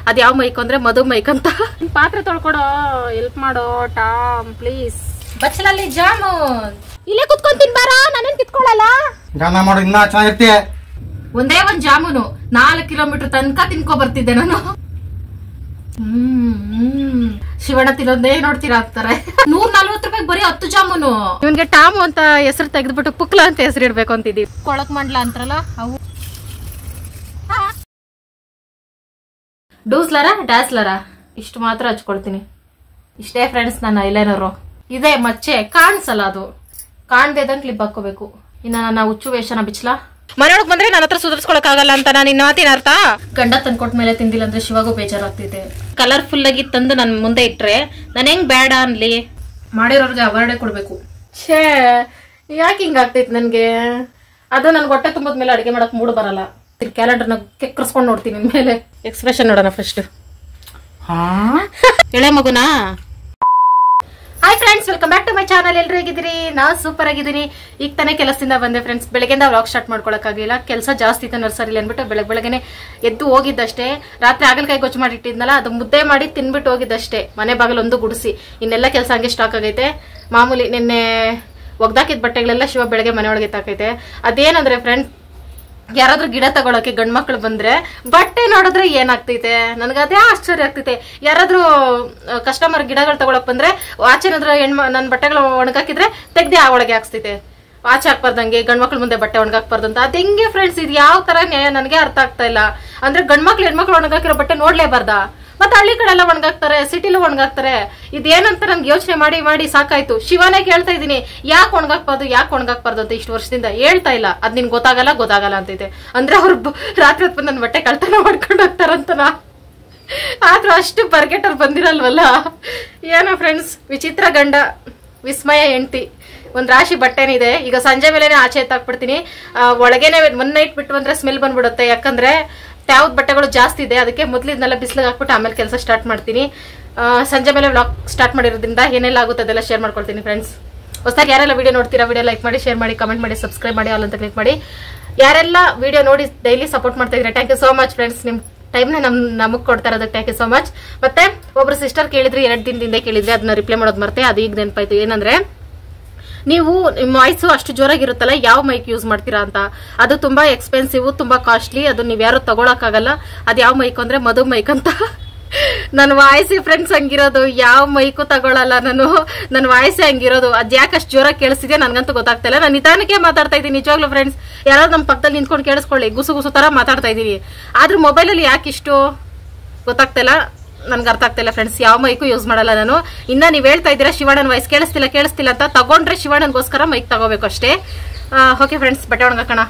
ಅದ್ ಯಾವ ಮೈಕ್ ಅಂದ್ರೆ ಮಧು ಮೈಕ್ ಅಂತ. ಪಾತ್ರೆ ತೊಳ್ಕೊಡೋ, ಹೆಲ್ಪ್ ಮಾಡೋ ಟಾಮ್ ಪ್ಲೀಸ್. ಬಚ್ಚಲಲ್ಲಿ ಜಾಮೂನ್ ಇಲ್ಲೇ ಕುತ್ಕೊಂತೀನಿ ಬಾರ, ನಾನೇನ್ ಕಿತ್ಕೊಳ್ಳಲ್ಲ. ಗಾನ ಮಾಡು, ಇನ್ನ ಚೆನ್ನಾಗಿರ್ತೀಯ. ಒಂದೇ ಒಂದ್ ಜಾಮೂನು 4 ಕಿಲೋಮೀಟರ್ ತನಕ ತಿನ್ಕೊ ಬರ್ತಿದ್ದೆ ನಾನು. ಶಿವಣ್ಣ ತಿನ್ನೋದೇ ನೋಡ್ತೀರಾ ಅಂತಾರೆ. 140 ರೂಪಾಯಿ ಬರೀ 10 ಜಾಮೂನು. ಇವನ್ಗೆ ಟಾಮು ಅಂತ ಹೆಸರು ತೆಗೆದ್ಬಿಟ್ಟು ಪುಕ್ಲ ಅಂತ ಹೆಸರು ಇಡ್ಬೇಕು ಅಂತಿದೀವಿ. ಕೊಳಕ್ ಮಂಡ್ಲ ಅಂತಾರಲ್ಲ ಅವು. ಡೂಸ್ಲರ ಡ್ಯಾಸ್ಲರ ಇಷ್ಟು ಮಾತ್ರ ಹಚ್ಕೊಳ್ತೀನಿ. ಇಷ್ಟೇ ಫ್ರೆಂಡ್ಸ್ ನನ್ನ ಐಲೈನರು. ಇದೆ ಮಚ್ಚೆ ಕಾಣಿಸಲ್ಲ, ಅದು ಕಾಣ್ದೆ ಇದ್ದಂಗೆ ಕ್ಲಿಪ್ ಹಾಕೋಬೇಕು. ಇನ್ನ ನನ್ನ ಹುಚ್ಚು ವೇಷನ ಬಿಚ್ಚಲ. ಮನೆಯೊಳಗ್ ಬಂದ್ರೆ ನನ್ನ ಹತ್ರ ಸುಧಾರಿಸ್ಕೊಳಕ್ ಆಗಲ್ಲ ಅಂತ ನಾನು ಇನ್ನ ಮಾತಿನ ಅರ್ಥ. ಗಂಡ ತಂದ್ಕೊಟ್ ಮೇಲೆ ತಿಂದಿಲ್ಲ ಅಂದ್ರೆ ಶಿವಾಗೂ ಬೇಜಾರಾಗ್ತಿದೆ. ಕಲರ್ಫುಲ್ ಆಗಿ ತಂದು ನನ್ ಮುಂದೆ ಇಟ್ರೆ ನಾನು ಹೆಂಗ್ ಬೇಡ ಅನ್ಲಿ. ಮಾಡಿರೋರ್ಗೆ ಅವಾರ್ಡೇ ಕೊಡ್ಬೇಕು. ಛೇ ಯಾಕೆ ಹಿಂಗ ಆಗ್ತೈತಿ ನನ್ಗೆ. ಅದು ನನ್ ಹೊಟ್ಟೆ ತುಂಬದ್ಮೇಲೆ ಅಡಿಗೆ ಮಾಡಕ್ ಮೂಡ್ ಬರಲ್ಲ. ಕ್ಯಾಲೆಂಡರ್ನ ಕೆಕ್ಕರ್ಸ್ಕೊಂಡ್ ನೋಡ್ತೀನಿ ನಿನ್ ಮೇಲೆ. ಎಕ್ಸ್ಪ್ರೆಷನ್ ನೋಡೋಣ ಫಸ್ಟ್. ಎಳೆ ಮಗುನಾ. Hi friends, welcome back to my channel. ಎಲ್ರು ಹೇಗಿದ್ದೀರಿ? ನಾವು ಸೂಪರ್ ಆಗಿದ್ದೀನಿ. ಈಗ ತಾನೇ ಕೆಲಸದಿಂದ ಬಂದೆ ಫ್ರೆಂಡ್ಸ್. ಬೆಳಗ್ಗೆಯಿಂದ ವ್ಲಾಗ್ ಸ್ಟಾರ್ಟ್ ಮಾಡ್ಕೊಳಕ್ಕಾಗಿಲ್ಲ, ಕೆಲಸ ಜಾಸ್ತಿ ಇತ್ತು ನರ್ಸರಿಲಿ ಅಂದ್ಬಿಟ್ಟು ಬೆಳಗ್ಗೆನೆ ಎದ್ದು ಹೋಗಿದ್ದಷ್ಟೇ. ರಾತ್ರಿ ಆಗಲಕಾಯಿ ಗೊಜ್ಜು ಮಾಡಿ ಇಟ್ಟಿದ್ನಲ್ಲ, ಅದು ಮುದ್ದೆ ಮಾಡಿ ತಿನ್ಬಿಟ್ಟು ಹೋಗಿದ್ದಷ್ಟೇ. ಮನೆ ಬಾಗಿಲು ಒಂದು ಗುಡಿಸಿ, ಇನ್ನೆಲ್ಲ ಕೆಲಸ ಹಂಗೆ ಸ್ಟಾಕ್ ಆಗೈತೆ. ಮಾಮೂಲಿ ನಿನ್ನೆ ಒಗ್ದಾಕಿದ ಬಟ್ಟೆಗಳೆಲ್ಲ ಶಿವ ಬೆಳಗ್ಗೆ ಮನೆಯೊಳಗೆ ತಾಕೈತೆ. ಅದೇನಂದ್ರೆ ಫ್ರೆಂಡ್ಸ್, ಯಾರಾದ್ರೂ ಗಿಡ ತಗೊಳಕ್ಕೆ ಗಂಡ್ ಮಕ್ಳು ಬಂದ್ರೆ ಬಟ್ಟೆ ನೋಡಿದ್ರೆ ಏನಾಗ್ತೈತೆ ನನ್ಗೆ ಅದೇ ಆಶ್ಚರ್ಯ ಆಗ್ತೈತೆ. ಯಾರಾದ್ರೂ ಕಸ್ಟಮರ್ ಗಿಡಗಳು ತಗೊಳಕ್ ಬಂದ್ರೆ ಆಚೆನಾದ್ರೂ ನನ್ ಬಟ್ಟೆಗಳು ಒಣಗಾಕಿದ್ರೆ ತೆಗ್ದೆ ಆ ಒಳಗೆ ಹಾಕ್ಸ್ತೈತೆ. ಆಚೆ ಹಾಕ್ಬಾರ್ದಂಗೆ ಗಂಡ್ಮಕ್ಳು ಮುಂದೆ ಬಟ್ಟೆ ಒಣಗಾಕ್ಬಾರ್ದು ಅಂತ. ಅದ್ ಹೆಂಗೆ ಫ್ರೆಂಡ್ಸ್, ಇದು ಯಾವ ತರ ನ್ಯಾಯ ನನಗೆ ಅರ್ಥ ಆಗ್ತಾ ಇಲ್ಲ. ಅಂದ್ರೆ ಗಂಡ್ಮಕ್ಳು ಹೆಣ್ಮಕ್ಳು ಒಣಗಾಕಿರೋ ಬಟ್ಟೆ ನೋಡ್ಲೇಬಾರ್ದಾ? ಮತ್ತೆ ಹಳ್ಳಿ ಕಡೆ ಎಲ್ಲ ಒಣಗಾಕ್ತಾರೆ, ಸಿಟಿಲೂ ಒಣಗಾಕ್ತಾರೆ. ಇದೇನಂತ ನನ್ಗೆ ಯೋಚನೆ ಮಾಡಿ ಮಾಡಿ ಸಾಕಾಯ್ತು. ಶಿವನೇ ಕೇಳ್ತಾ ಇದೀನಿ, ಯಾಕೆ ಒಣಗಾಕ್ಬಾರ್ದು ಅಂತ ಇಷ್ಟು ವರ್ಷದಿಂದ ಹೇಳ್ತಾ ಇಲ್ಲ. ಅದ್ ನಿನ್ ಗೊತ್ತಾಗಲ್ಲ ಅಂತೈತೆ. ಅಂದ್ರೆ ಅವ್ರು ರಾತ್ರಿ ಹೊತ್ತು ನನ್ನ ಬಟ್ಟೆ ಕಳ್ತನ ಮಾಡ್ಕೊಂಡು ಹೋಗ್ತಾರಂತನ. ಆದ್ರೂ ಅಷ್ಟು ಬರ್ಗೆಟರ್ ಬಂದಿರಲ್ವಲ್ಲ. ಏನೋ ಫ್ರೆಂಡ್ಸ್, ವಿಚಿತ್ರ ಗಂಡ ವಿಸ್ಮಯ ಹೆಂಡ್ತಿ. ಒಂದ್ ರಾಶಿ ಬಟ್ಟೆನಿದೆ. ಈಗ ಸಂಜೆ ಮೇಲೆನೆ ಆಚೆ ಎತ್ತಾಕ್ಬಿಡ್ತೀನಿ. ಒಳಗೇನೆ ಒನ್ ನೈಟ್ ಬಿಟ್ಟು ಅಂದ್ರೆ ಸ್ಮೆಲ್ ಬಂದ್ಬಿಡುತ್ತೆ. ಯಾಕಂದ್ರೆ ಯಾವ್ದು ಬಟ್ಟೆಗಳು ಜಾಸ್ತಿ ಇದೆ, ಅದಕ್ಕೆ ಮೊದ್ಲಿದ್ನೆಲ್ಲ ಬಿಸಿಲಿಗೆ ಹಾಕ್ಬಿಟ್ಟು ಆಮೇಲೆ ಕೆಲಸ ಸ್ಟಾರ್ಟ್ ಮಾಡ್ತೀನಿ. ಸಂಜೆ ಮೇಲೆ ವ್ಲಾಗ್ ಸ್ಟಾರ್ಟ್ ಮಾಡಿರೋದ್ರಿಂದ ಏನೆಲ್ಲ ಆಗುತ್ತೆ ಅದೆಲ್ಲ ಶೇರ್ ಮಾಡ್ಕೊಳ್ತೀನಿ ಫ್ರೆಂಡ್ಸ್. ಹೊಸದಾಗಿ ಯಾರೆಲ್ಲ ವಿಡಿಯೋ ನೋಡ್ತೀರಾ ವಿಡಿಯೋ ಲೈಕ್ ಮಾಡಿ, ಶೇರ್ ಮಾಡಿ, ಕಮೆಂಟ್ ಮಾಡಿ, ಸಬ್ಸ್ಕ್ರೈಬ್ ಮಾಡಿ, ಆಲ್ ಅಂತ ಕ್ಲಿಕ್ ಮಾಡಿ. ಯಾರೆಲ್ಲ ವಿಡಿಯೋ ನೋಡಿ ಡೈಲಿ ಸಪೋರ್ಟ್ ಮಾಡ್ತಾ ಇದ್ರೆ thank you so much friends. ನಿಮ್ ಟೈಮ್ನ ನಮಗ್ ಕೊಡ್ತಾ ಇರೋದಕ್ಕೆ ಥ್ಯಾಂಕ್ ಯು ಸೋ ಮಚ್. ಮತ್ತೆ ಒಬ್ರು ಸಿಸ್ಟರ್ ಕೇಳಿದ್ರಿ, 2 ದಿನದಿಂದ ಕೇಳಿದ್ರಿ, ಅದನ್ನ ರಿಪ್ಲೈ ಮಾಡೋದು ಮರ್ತೆ. ಅದು ಈಗ ನೆನಪಾಯ್ತು. ಏನಂದ್ರೆ, ನೀವು ನಿಮ್ಮ ವಾಯ್ಸು ಅಷ್ಟು ಜೋರಾಗಿರುತ್ತಲ್ಲ, ಯಾವ ಮೈಕ್ ಯೂಸ್ ಮಾಡ್ತೀರಾ ಅಂತ. ಅದು ತುಂಬಾ ಎಕ್ಸ್ಪೆನ್ಸಿವ್, ತುಂಬಾ ಕಾಸ್ಟ್ಲಿ. ಅದು ನೀವ್ ಯಾರು ತಗೊಳಕ್ಕಾಗಲ್ಲ. ಅದ್ ಯಾವ ಮೈಕ್ ಅಂದ್ರೆ ಮಧು ಮೈಕ್ ಅಂತ. ನನ್ನ ವಾಯ್ಸ್ ಫ್ರೆಂಡ್ಸ್ ಹಂಗಿರೋದು, ಯಾವ ಮೈಕು ತಗೊಳಲ್ಲ ನಾನು. ನನ್ನ ವಾಯ್ಸೇ ಹಂಗಿರೋದು. ಅದ್ ಯಾಕೆ ಅಷ್ಟು ಜೋರಾಗಿ ಕೇಳಿಸ್ತಿದೆ ನನ್ಗಂತೂ ಗೊತ್ತಾಗ್ತಾ ಇಲ್ಲ. ನಾನು ನಿಧಾನಕ್ಕೆ ಮಾತಾಡ್ತಾ ಇದ್ದೀನಿ ನಿಜವಾಗ್ಲೂ ಫ್ರೆಂಡ್ಸ್. ಯಾರಾದ್ರೂ ನಮ್ಮ ಪಕ್ಕದಲ್ಲಿ ನಿಂತ್ಕೊಂಡು ಕೇಳಿಸ್ಕೊಳ್ಳಿ, ಗುಸು ತರ ಮಾತಾಡ್ತಾ ಇದೀನಿ. ಆದ್ರೂ ಮೊಬೈಲಲ್ಲಿ ಯಾಕೆ ಇಷ್ಟು ಗೊತ್ತಾಗ್ತಾ ಇಲ್ಲ, ನನ್ಗೆ ಅರ್ಥ ಆಗ್ತಾ ಇಲ್ಲ ಫ್ರೆಂಡ್ಸ್. ಯಾವ ಮೈಕು ಯೂಸ್ ಮಾಡಲ್ಲ ನಾನು. ಇನ್ನ ನೀವ್ ಹೇಳ್ತಾ ಇದ್ದೀರಾ ಶಿವಣ್ಣನ ವಾಯ್ಸ್ ಕೇಳಿಸ್ತಿಲ್ಲ ಅಂತ. ತಗೊಂಡ್ರೆ ಶಿವಣ್ಣನ್ಗೋಸ್ಕರ ಮೈಕ್ ತಗೋಬೇಕು ಅಷ್ಟೇ. ಓಕೆ ಫ್ರೆಂಡ್ಸ್, ಬಟ್ಟೆ ಒಣಗಾಕೋಣ.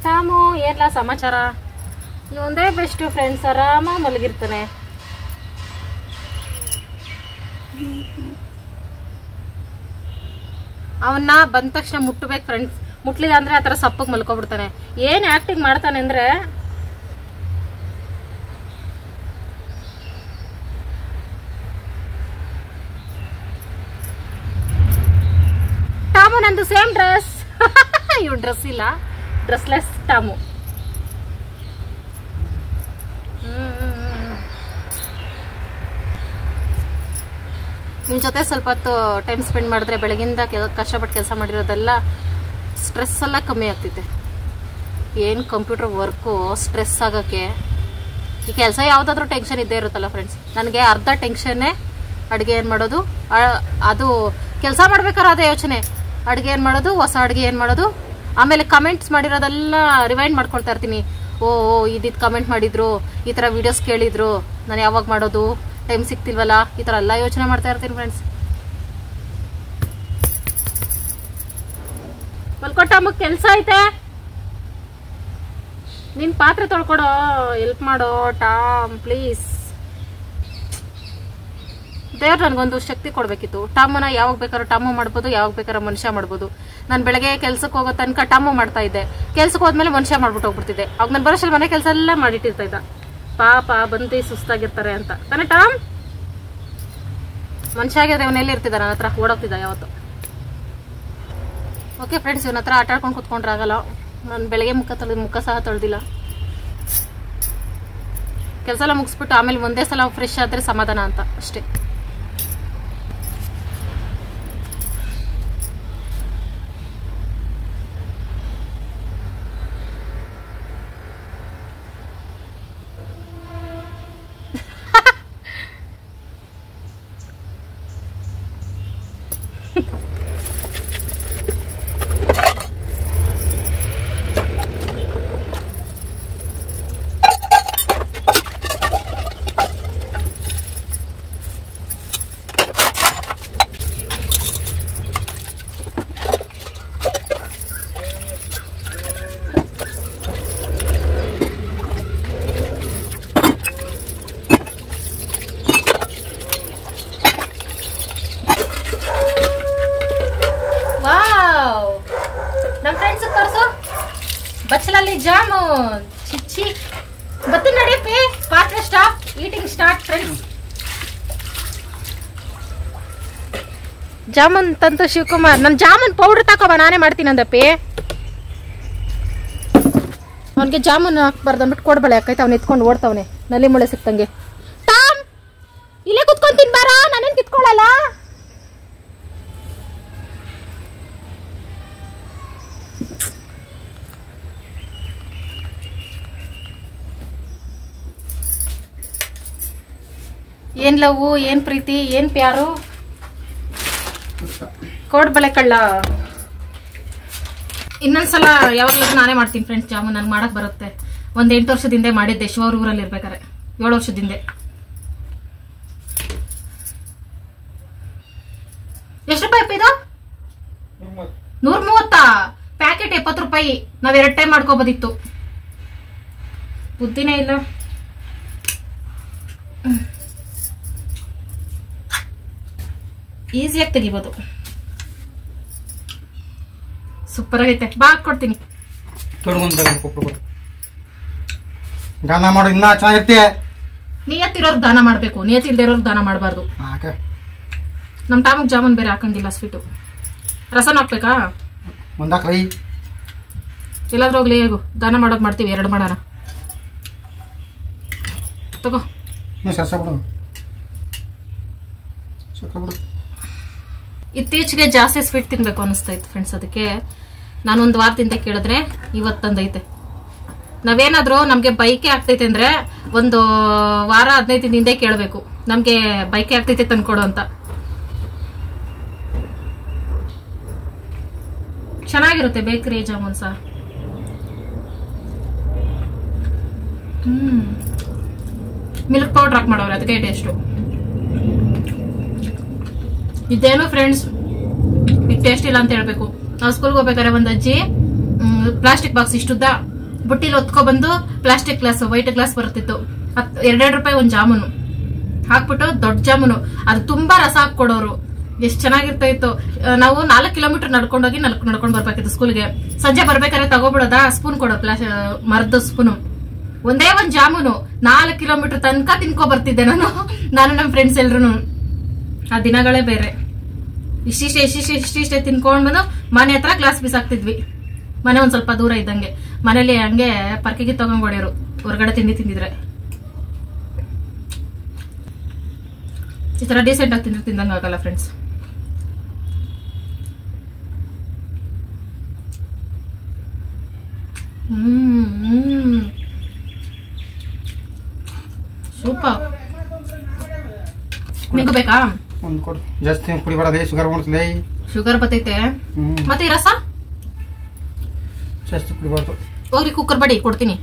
ಟಾಮು ಏನಿಲ್ಲ ಸಮಾಚಾರ. ಒಂದೇ ಬೆಸ್ಟ್ ಫ್ರೆಂಡ್ಸ್, ಆರಾಮ ಮಲಗಿರ್ತಾನೆ. ಅವನ್ನ ಬಂದ ತಕ್ಷಣ ಮುಟ್ಟಬೇಕು ಫ್ರೆಂಡ್ಸ್. ಮುಟ್ಲಿಲ್ಲ ಅಂದ್ರೆ ಆತರ ಸಪ್ಪಗ್ ಮಲ್ಕೊಬಿಡ್ತಾನೆ. ಏನ್ ಆಕ್ಟಿಂಗ್ ಮಾಡ್ತಾನೆ ಅಂದ್ರೆ, ಟಾಮು ನಂದು ಸೇಮ್ ಡ್ರೆಸ್. ಇವ್ ಡ್ರೆಸ್ ಇಲ್ಲ, ಡ್ರೆಸ್ಲೆಸ್ ಟಾಮು. ನಿಮ್ ಜೊತೆ ಸ್ವಲ್ಪ ಹೊತ್ತು ಟೈಮ್ ಸ್ಪೆಂಡ್ ಮಾಡಿದ್ರೆ ಬೆಳಗಿಂದ ಕಷ್ಟಪಟ್ಟು ಕೆಲಸ ಮಾಡಿರೋದೆಲ್ಲ ಸ್ಟ್ರೆಸ್ ಎಲ್ಲ ಕಮ್ಮಿ ಆಗ್ತೈತೆ. ಏನ್ ಕಂಪ್ಯೂಟರ್ ವರ್ಕು ಸ್ಟ್ರೆಸ್ ಆಗಕ್ಕೆ. ಈ ಕೆಲಸ ಯಾವ್ದಾದ್ರು ಟೆನ್ಷನ್ ಇದ್ದೇ ಇರುತ್ತಲ್ಲ ಫ್ರೆಂಡ್ಸ್. ನನಗೆ ಅರ್ಧ ಟೆನ್ಷನ್ನೇ ಅಡುಗೆ ಏನ್ ಮಾಡೋದು. ಅದು ಕೆಲಸ ಮಾಡ್ಬೇಕಾದ್ರೆ ಅದೇ ಯೋಚನೆ, ಅಡುಗೆ ಏನ್ ಮಾಡೋದು, ಹೊಸ ಅಡುಗೆ ಏನ್ ಮಾಡೋದು. ಆಮೇಲೆ ಕಮೆಂಟ್ಸ್ ಮಾಡಿರೋದೆಲ್ಲ ರಿವೈಂಡ್ ಮಾಡ್ಕೊಳ್ತಾ ಇರ್ತೀನಿ. ಓ ಇದಿದ್ ಕಮೆಂಟ್ ಮಾಡಿದ್ರು, ಈ ತರ ವಿಡಿಯೋಸ್ ಕೇಳಿದ್ರು, ನಾನು ಯಾವಾಗ ಮಾಡೋದು, ಟೈಮ್ ಸಿಕ್ತಿಲ್ವಲ್ಲ, ಈ ತರ ಎಲ್ಲ ಯೋಚನೆ ಮಾಡ್ತಾ ಇರ್ತೀನಿ ಫ್ರೆಂಡ್ಸ್. ಮಲ್ಕೊಟ್ಟಮ್ಮಗ್ ಕೆಲ್ಸ ಐತೆ. ನಿನ್ ಪಾತ್ರೆ ತೊಳ್ಕೊಡೋ, ಹೆಲ್ಪ್ ಮಾಡೋ ಟಾಮ್ ಪ್ಲೀಸ್. ದೇವ್ರು ನನಗೊಂದು ಶಕ್ತಿ ಕೊಡ್ಬೇಕಿತ್ತು. ಟಾಮನ ಯಾವಾಗ ಬೇಕಾದ್ರೂ ಟಾಮು ಮಾಡ್ಬೋದು, ಯಾವಾಗ ಬೇಕಾದ್ರೂ ಮನುಷ್ಯ ಮಾಡ್ಬೋದು. ನಾನು ಬೆಳಗ್ಗೆ ಕೆಲ್ಸಕ್ಕೆ ಹೋಗೋ ತನಕ ಟಾಮು ಮಾಡ್ತಾ ಇದ್ದೆ. ಕೆಲ್ಸಕ್ಕೆ ಹೋದ್ಮೇಲೆ ಮನುಷ್ಯ ಮಾಡ್ಬಿಟ್ಟು ಹೋಗ್ಬಿಡ್ತಿದ್ದೆ. ಅವಾಗ ನಾನು ಬರೋಷ್ಟಲ್ಲಿ ಮನೆ ಕೆಲಸ ಎಲ್ಲ ಮಾಡಿಟ್ಟಿರ್ತಾ ಇದ್ದ. ಪಾಪ ಬಂದು ಸುಸ್ತಾಗಿರ್ತಾರೆ ಅಂತ ತಾನೇ ಟಾಮ್. ಮನುಷ್ಯ ಆಗಿದ್ರೆ ಅವನೆಲ್ಲಿ ಇರ್ತಿದ್ದ, ನನ್ನ ಹತ್ರ ಓಡೋಗ್ತಿದ್ದ ಯಾವತ್ತು. ಓಕೆ ಫ್ರೆಂಡ್ಸ್, ಇವನ ಹತ್ರ ಆಟ ಆಡ್ಕೊಂಡು ಕುತ್ಕೊಂಡ್ರೆ ಆಗಲ್ಲ. ನಾನು ಬೆಳಗ್ಗೆ ಮುಖ ಸಹ ತೊಳೆದಿಲ್ಲ. ಕೆಲಸ ಎಲ್ಲ ಮುಗಿಸ್ಬಿಟ್ಟು ಆಮೇಲೆ ಒಂದೇ ಸಲ ಫ್ರೆಶ್ ಆದ್ರೆ ಸಮಾಧಾನ ಅಂತ ಅಷ್ಟೇ. ನಮ್ ಫ್ರೆಂಡ್ಸ್ ತೋರ್ಸು ಬಚ್ಚಲಲ್ಲಿ ಜಾಮೂನ್. ಚಿಚ್ಚಿ ಬತ್ತಿ ನಡಿಪಿ. ಪಾತ್ರ stop, eating start friends. Jamun ತಂತು ಶಿವಕುಮಾರ್. ನನ್ ಜಾಮೂನ್ ಪೌಡರ್ ತಕೋಬ, ನಾನೇ ಮಾಡ್ತೀನಿ ಅಂದಪ್ಪಿ. ಅವನ್ಗೆ ಜಾಮೂನ್ ಹಾಕ್ಬಾರ್ದು ಅಂದ್ಬಿಟ್ಟು ಕೊಡ್ಬೇಳೆ ಯಾಕೈತೆ. ಅವ್ನು ಎತ್ಕೊಂಡು ಓಡ್ತಾವನೆ ನಲ್ಲಿ ಮುಳೆ ಸಿಕ್ತಂಗೆ. ಟಾಮ್ ಇಲ್ಲೇ ಕುತ್ಕೊಂಡ್ ತಿನ್ಬಾರ, ನಾನೇನ್ ಕಿತ್ಕೊಳ್ಳಲ್ಲ. ಏನ್ ಲವ್, ಏನ್ ಪ್ರೀತಿ, ಏನ್ ಪ್ಯಾರು, ಕೋಡ್ಬಳೆ ಕಳ್ಳ. ಇನ್ನೊಂದ್ಸಲ ಯಾವಾಗ್ಲೂ ನಾನೇ ಮಾಡ್ತೀನಿ ಫ್ರೆಂಡ್ಸ್ ಜಾಮೂನ್. ನನ್ಗೆ ಮಾಡಕ್ ಬರುತ್ತೆ. 8 ವರ್ಷದ ಹಿಂದೆ ಮಾಡಿದ್ದೆ, ಶಿವವ್ರ ಊರಲ್ಲಿ ಇರ್ಬೇಕಾರೆ. 7 ವರ್ಷದ ಹಿಂದೆ. ಎಷ್ಟು ರೂಪಾಯಿ ಇದು? 130 ಪ್ಯಾಕೆಟ್ 70 ರೂಪಾಯಿ. ನಾವ್ 2 ಟೈಮ್ ಮಾಡ್ಕೋಬೋದಿತ್ತು. ಬುದ್ಧಿನೇ ಇಲ್ಲ. ಈಸಿಯಾಗಿ ತೆಗಿಬೋದು. ಸೂಪರ್ ಆಗೈತೆ. ಬಾ ಕೊಡ್ತೀನಿ. ದಾನ ಮಾಡು, ಇನ್ನ ಚೆನ್ನಾಗಿರ್ತೀಯ. ನಿಯತ್ತಿರೋರ್ಗೆ ದಾನ ಮಾಡ್ಬೇಕು, ನಿಯತ್ತಿಲ್ದೇ ಇರೋರ್ಗೆ ದಾನ ಮಾಡಬಾರ್ದು. ನಮ್ ಟಾಮಗ್ ಜಾಮೂನ್ ಬೇರೆ ಹಾಕಂಗಿಲ್ಲ, ಸ್ವೀಟು. ರಸನ ಹಾಕ್ಬೇಕಾ? ಮುಂದಾಕ್ರೈ. ಎಲ್ಲಾದ್ರೂ ಹೋಗ್ಲಿ, ಹೇಗು ದಾನ ಮಾಡೋದು ಮಾಡ್ತೀವಿ. 2 ಮಾಡೋಣ ತಗೋ. ಇತ್ತೀಚೆಗೆ ಜಾಸ್ತಿ ಸ್ವೀಟ್ ತಿನ್ಬೇಕು ಅನಿಸ್ತಾ ಇತ್ತು ಫ್ರೆಂಡ್ಸ್. ಅದಕ್ಕೆ ನಾನೊಂದು ವಾರದಿಂದ ಕೇಳಿದ್ರೆ ಇವತ್ತಂದೈತೆ. ನಾವೇನಾದ್ರೂ ನಮ್ಗೆ ಬೈಕೆ ಆಗ್ತೈತೆ ಅಂದ್ರೆ 1 ವಾರ 15 ದಿನದಿಂದ ಕೇಳಬೇಕು, ನಮ್ಗೆ ಬೈಕೆ ಆಗ್ತೈತೆ ತಂದ್ಕೊಡು ಅಂತ. ಚೆನ್ನಾಗಿರುತ್ತೆ ಬೇಕರಿ ಜಾಮೂನ್ ಸಹ. ಮಿಲ್ಕ್ ಪೌಡರ್ ಹಾಕಿ ಮಾಡೋರು, ಅದಕ್ಕೆ ಟೇಸ್ಟು. ಇದೇನು ಫ್ರೆಂಡ್ಸ್ ಈಗ ಟೇಸ್ಟ್ ಇಲ್ಲ ಅಂತ ಹೇಳ್ಬೇಕು. ನಾವು ಸ್ಕೂಲ್ಗೆ ಹೋಗ್ಬೇಕಾದ್ರೆ ಒಂದು ಅಜ್ಜಿ ಪ್ಲಾಸ್ಟಿಕ್ ಬಾಕ್ಸ್ ಇಷ್ಟುದ್ದ ಬುಟ್ಟಿಲಿ ಹೊತ್ಕೊ ಬಂದು ಪ್ಲಾಸ್ಟಿಕ್ ಗ್ಲಾಸ್, ವೈಟ್ ಗ್ಲಾಸ್ ಬರ್ತಿತ್ತು. 2 ರೂಪಾಯಿ ಒಂದು ಜಾಮೂನು ಹಾಕ್ಬಿಟ್ಟು, ದೊಡ್ಡ ಜಾಮೂನು, ಅದು ತುಂಬಾ ರಸ ಹಾಕೊಡೋರು. ಎಷ್ಟು ಚೆನ್ನಾಗಿರ್ತಾ ಇತ್ತು. ನಾವು 4 ಕಿಲೋಮೀಟರ್ ನಡ್ಕೊಂಡೋಗಿ ನಡ್ಕೊಂಡ್ ಬರ್ಬೇಕಿತ್ತು ಸ್ಕೂಲ್ಗೆ. ಸಂಜೆ ಬರ್ಬೇಕಾದ್ರೆ ತಗೋಬಿಡೋದ ಸ್ಪೂನ್ ಕೊಡೋ, ಮರದ ಸ್ಪೂನು. ಒಂದೇ ಒಂದು ಜಾಮೂನು 4 ಕಿಲೋಮೀಟರ್ ತನಕ ತಿನ್ಕೊ ಬರ್ತಿದ್ದೆ ನಾನು ನಮ್ಮ ಫ್ರೆಂಡ್ಸ್ ಎಲ್ರು. ಆ ದಿನಗಳೇ ಬೇರೆ. ಇಷ್ಟಿಷ್ಟೇ ತಿನ್ಕೊಂಡ್ ಬಂದು ಮನೆ ಹತ್ರ ಗ್ಲಾಸ್ ಬಿಸಾಕ್ತಿದ್ವಿ. ಮನೆ ಒಂದ್ ಸ್ವಲ್ಪ ದೂರ ಇದ್ದಂಗೆ. ಮನೇಲಿ ಹಂಗೆ ಪರ್ಕಿಗೆ ತಗೊಂಡ್ ಹೊಡೆಯೋರು ಹೊರಗಡೆ ತಿಂದಿದ್ರೆ. ಈ ತರ ಡೀಸೆಂಟ್ ಆಗಿ ತಿಂದಂಗ ಆಗಲ್ಲ ಫ್ರೆಂಡ್ಸ್. ಸೂಪರ್. ನಿಂಗೆ ಬೇಕಾ? ಒಂದು ಕೊಡು. ಜಾಸ್ತಿ ಕುಡಿಬಾರದೆ, ಶುಗರ್ ಮಾಡ್ತದೆ. ಶುಗರ್ ಬರ್ತೈತೆ. ಮತ್ತೆ ಈ ರಸ ಜಾಸ್ತಿ ಕುಡಿಬಾರ್ದು. ಹೋಗ್ರಿ ಕುಕ್ಕರ್ ಬಡಿ ಕೊಡ್ತೀನಿ.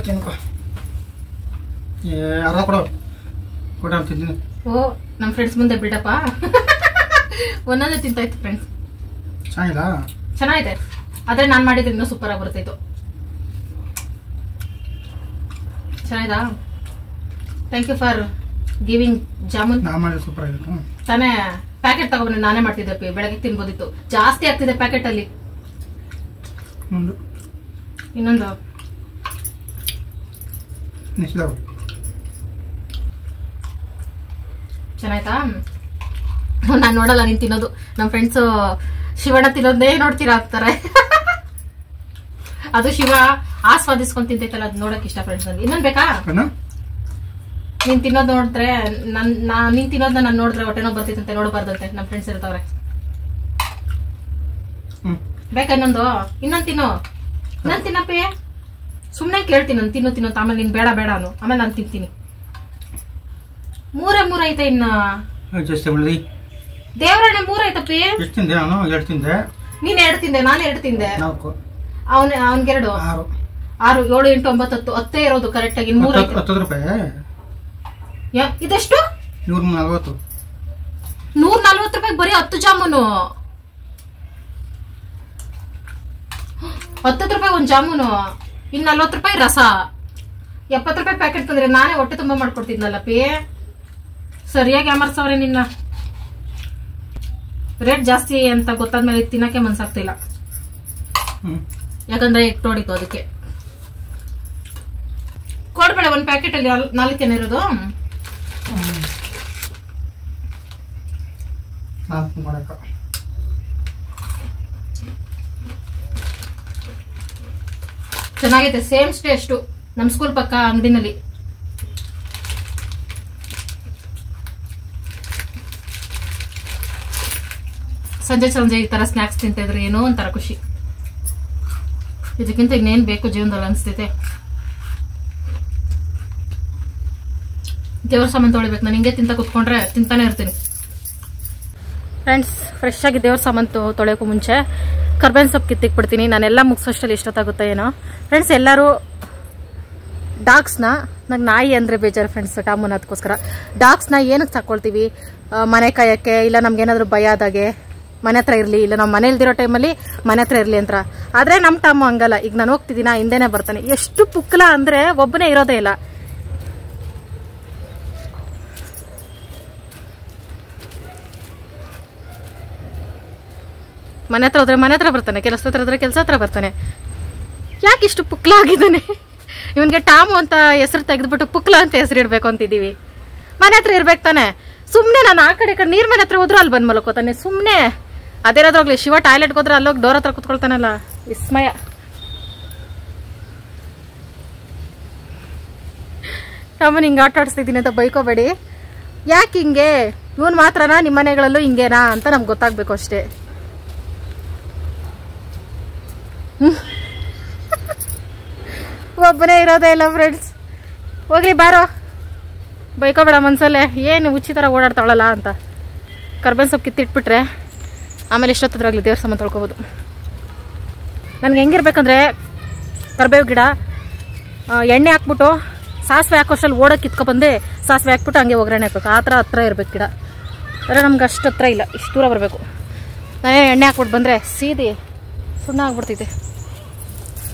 ತಿನ್ಕೊ. ಅರ್ಧ ಕೊಡು. ಕೊಡ ಅಂತಿದ್ದೀನಿ. ಓ ನಮ್ಮ ಫ್ರೆಂಡ್ಸ್ ಮುಂದೆ ಬಿಡಪ್ಪ. ಒಂದೊಂದೇ ತಿಂತಾ ಇತ್ತು ಫ್ರೆಂಡ್ಸ್. ಚೆನ್ನಾಗಿದೆ. ಆದ್ರೆ ನಾನ್ ಮಾಡಿದ್ರೆ ಇನ್ನೂ ಸೂಪರ್ ಆಗಿ ಬರ್ತಿತ್ತು. ಚೆನ್ನಾಗಿದಾ? Thank you for giving jamun ನಾ ಮಾಡಿ ಸೂಪರ್ ಆಗಿತ್ತು ತಾನೇ. ಪ್ಯಾಕೆಟ್ ತಗೊಂಡ್ಬಂದು ನಾನೇ ಮಾಡ್ತಿದ್ದೆ, ಬೆಳಗ್ಗೆ ತಿನ್ಬೋದಿತ್ತು. ಜಾಸ್ತಿ ಆಗ್ತಿದೆ ಪ್ಯಾಕೆಟ್ ಅಲ್ಲಿ. ಇನ್ನೊಂದು ಚೆನ್ನಾಯ್ತಾ? ನಾನ್ ನೋಡಲ್ಲ ನೀನ್ ತಿನ್ನೋದು. ನಮ್ ಫ್ರೆಂಡ್ಸ್ ಶಿವಣ್ಣ ತಿನ್ನೋದೇ ನೋಡ್ತೀರಾ ಅಂತಾರೆ. ಅದು ಶಿವ ಆಸ್ವಾದಿಸ್ಕೊಂಡ್ ತಿಂತೈತಲ್ಲ, ಅದ್ ನೋಡಕ್ ಇಷ್ಟ ಫ್ರೆಂಡ್ಸ್ ನನಗೆ. ಇನ್ನೊಂದ್ ಬೇಕಾ? ನೀನ್ ತಿನ್ನೋದ್ ನೋಡಿದ್ರೆ ನೀನ್ ತಿನ್ನೋದ್ನ ನಾನ್ ನೋಡಿದ್ರೆ ಹೊಟ್ಟೆನೋ ಬರ್ತಿತ್ತಂತೆ, ನೋಡಬಾರ್ದಂತೆ. ನಮ್ ಫ್ರೆಂಡ್ಸ್ ಇರ್ತಾವ್ರೆ. ಬೇಕಾ ಇನ್ನೊಂದು? ಇನ್ನೊಂದ್ ತಿನ್ನು. ಇನ್ನೊಂದ್ ತಿನ್ನಪ್ಪಿ. ಸುಮ್ನೆ ಕೇಳ್ತೀನಿ ನಾನು ತಿನ್ನು ತಿನ್ನು ಅಂತ. ಆಮೇಲೆ ನೀನ್ ಬೇಡ ಬೇಡ ಅನು, ಆಮೇಲೆ ನಾನು ತಿಂತೀನಿ. ಮೂರೇ ಐತೆ ಇನ್ನ. ದೇವರಣ್ಣ 3 ಐತಪ್ಪಿ. ನೀನ್ 2 ತಿಂದೆ, ನಾನು 2 ತಿಂದೆ. ಅವನ್ಗೆ 2, 6, 7, 8, 9, 10 10 ಇರೋದು ಕರೆಕ್ಟ್ ಆಗಿ. 3 ರೂಪಾಯಿ. ಇದೆಷ್ಟು? 140. 140 ರೂಪಾಯಿ ಬರೀ 10 ಜಾಮೂನು. 10 ರೂಪಾಯಿ ಒಂದ್ ಜಾಮೂನು, ಇನ್ 40 ರೂಪಾಯಿ ರಸ. 70 ರೂಪಾಯಿ ಪ್ಯಾಕೆಟ್ ತಂದ್ರೆ ನಾನೇ ಹೊಟ್ಟೆ ತುಂಬಾ ಮಾಡ್ಕೊಡ್ತಿದ್ನಲ್ಲಪ್ಪಿ. ಸರಿಯಾಗಿ ಅಮರ್ಸವ್ರೆ ನಿನ್ನ. ರೇಟ್ ಜಾಸ್ತಿ ಅಂತ ಗೊತ್ತಾದ್ಮೇಲೆ ತಿನ್ನಕ್ಕೆ ಮನ್ಸಾಗ್ತಿಲ್ಲ, ಯಾಕಂದ್ರೆ ಇಟ್ಟು ಹೊಡಿತು ಅದಕ್ಕೆ. ಕೊಡ್ಬೇಡ, ಒಂದ್ ಪ್ಯಾಕೆಟ್ ಅಲ್ಲಿ 4 ಇರೋದು. ಚೆನ್ನಾಗೈತೆ, ಸೇಮ್ ಟೇಸ್ಟ್ ನಮ್ ಸ್ಕೂಲ್ ಪಕ್ಕ ಅಂಗಡಿನಲ್ಲಿ. ಸಂಜೆ ಈ ತರ ಸ್ನಾಕ್ಸ್ ತಿಂತ ಇದ್ರೆ ಏನೋ ಒಂಥರ ಖುಷಿ. ಇದಕ್ಕಿಂತ ಇನ್ನೇನ್ ಬೇಕು ಜೀವನದಲ್ಲಿ ಅನ್ಸ್ತೈತೆ. ದೇವ್ರ ಸಾಮಾನು ತೊಳಿಬೇಕು. ನಾನು ಹಿಂಗೆ ತಿಂತ ಕುತ್ಕೊಂಡ್ರೆ ತಿಂತಾನೆ ಇರ್ತೀನಿ ಫ್ರೆಂಡ್ಸ್. ಫ್ರೆಶ್ ಆಗಿ ದೇವ್ರ ಸಾಮಾನು ತೊಳೆಯೋಕ್ಕೂ ಮುಂಚೆ ಕರ್ಬೇವಿನ ಸೊಪ್ಪು ಕಿತ್ತಿಕ್ ಬಿಡ್ತೀನಿ. ನಾನೆಲ್ಲ ಮುಗಿಸೋಷ್ಟಲ್ಲಿ ಎಷ್ಟೊತ್ತಾಗುತ್ತೆ ಏನೋ ಫ್ರೆಂಡ್ಸ್. ಎಲ್ಲರೂ ಡಾಗ್ಸ್ನ, ನಂಗೆ ನಾಯಿ ಅಂದ್ರೆ ಬೇಜಾರು ಫ್ರೆಂಡ್ಸ್, ಟಾಮುನ. ಅದಕ್ಕೋಸ್ಕರ ಡಾಗ್ಸ್ನ ಏನಕ್ಕೆ ತಗೊಳ್ತೀವಿ? ಮನೆ ಕಾಯಕ್ಕೆ, ಇಲ್ಲ ನಮ್ಗೇನಾದ್ರು ಭಯ ಆದಾಗೆ ಮನೆ ಹತ್ರ ಇರ್ಲಿ, ಇಲ್ಲ ನಾವು ಮನೆ ಇಲ್ದಿರೋ ಟೈಮಲ್ಲಿ ಮನೆ ಹತ್ರ ಇರ್ಲಿ ಅಂತ. ಆದ್ರೆ ನಮ್ ಟಾಮು ಹಂಗಲ್ಲ. ಈಗ ನಾನು ಹೋಗ್ತಿದ್ದೀನ, ಹಿಂದೆನೆ ಬರ್ತಾನೆ. ಎಷ್ಟು ಪುಕ್ಲ ಅಂದ್ರೆ ಒಬ್ಬನೇ ಇರೋದೇ ಇಲ್ಲ. ಮನೆ ಹತ್ರ ಹೋದ್ರೆ ಮನೆ ಹತ್ರ ಬರ್ತಾನೆ, ಕೆಲಸ ಹತ್ರ ಹೋದ್ರೆ ಕೆಲಸ ಹತ್ರ ಬರ್ತಾನೆ. ಯಾಕೆ ಇಷ್ಟು ಪುಕ್ಲ ಆಗಿದ್ದಾನೆ? ಇವನ್ಗೆ ಟಾಮು ಅಂತ ಹೆಸರು ತೆಗೆದ್ಬಿಟ್ಟು ಪುಕ್ಲ ಅಂತ ಹೆಸರು ಇಡ್ಬೇಕು ಅಂತಿದೀವಿ. ಮನೆ ಹತ್ರ ಇರ್ಬೇಕು ತಾನೆ. ಸುಮ್ನೆ ನಾನು ಆ ಕಡೆ ನೀರ್ ಮನೆ ಹತ್ರ ಹೋದ್ರು ಅಲ್ಲಿ ಬಂದ್ ಮಲ್ಕೋತಾನೆ ಸುಮ್ನೆ. ಅದೇನಾದ್ರೋಗ್ಲಿ, ಶಿವ ಟಾಯ್ಲೆಟ್ಗೆ ಹೋದ್ರೆ ಅಲ್ಲೋಗಿ ಡೋರ್ ಹತ್ರ ಕುತ್ಕೊಳ್ತಾನಲ್ಲ, ವಿಸ್ಮಯ. ಟಾಮನ್ ಹಿಂಗೆ ಆಟ ಆಡಿಸ್ತಿದ್ದೀನಿ ಅಂತ ಬೈಕೋಬೇಡಿ. ಯಾಕೆ ಹಿಂಗೆ? ಇವನ್ ಮಾತ್ರನಾ ನಿಮ್ಮ ಮನೆಗಳಲ್ಲೂ ಹಿಂಗೇನಾ ಅಂತ ನಮ್ಗೆ ಗೊತ್ತಾಗ್ಬೇಕು ಅಷ್ಟೇ. ಒಬ್ಬನೇ ಇರೋದೇ ಇಲ್ಲ ಫ್ರೆಂಡ್ಸ್. ಹೋಗ್ಲಿ ಬಾರೋ, ಬೈಕೋಬೇಡ ಮನ್ಸಲ್ಲೇ. ಏನು ಹುಚ್ಚಿ ಥರ ಓಡಾಡ್ತಾವಳಲ್ಲ ಅಂತ. ಕರ್ಬೇವಿನ ಸೊಪ್ಪು ಕಿತ್ತಿಟ್ಬಿಟ್ರೆ ಆಮೇಲೆ ಎಷ್ಟೊತ್ತದ್ರಾಗಲಿ ದೇವ್ರ ಸಾಮಾನು ತೊಳ್ಕೊಬೋದು. ನನಗೆ ಹೆಂಗಿರ್ಬೇಕಂದ್ರೆ ಕರ್ಬೇವು ಗಿಡ ಎಣ್ಣೆ ಹಾಕ್ಬಿಟ್ಟು ಸಾಸಿವೆ ಹಾಕೋಷ್ಟಲ್ಲಿ ಓಡೋಕೆ ಕಿತ್ಕೊಬಂದು ಸಾಸಿವೆ ಹಾಕ್ಬಿಟ್ಟು ಹಂಗೆ ಒಗ್ಗರಣೆ ಹಾಕ್ಬೇಕು. ಆ ಥರ ಹತ್ರ ಇರ್ಬೇಕು ಗಿಡ. ಆದರೆ ನಮ್ಗೆ ಅಷ್ಟು ಹತ್ರ ಇಲ್ಲ, ಇಷ್ಟು ದೂರ ಬರಬೇಕು. ನಾನೇ ಎಣ್ಣೆ ಹಾಕ್ಬಿಟ್ಟು ಬಂದರೆ ಸೀದಿ ಸುಣ್ಣ ಆಗ್ಬಿಡ್ತೈತೆ.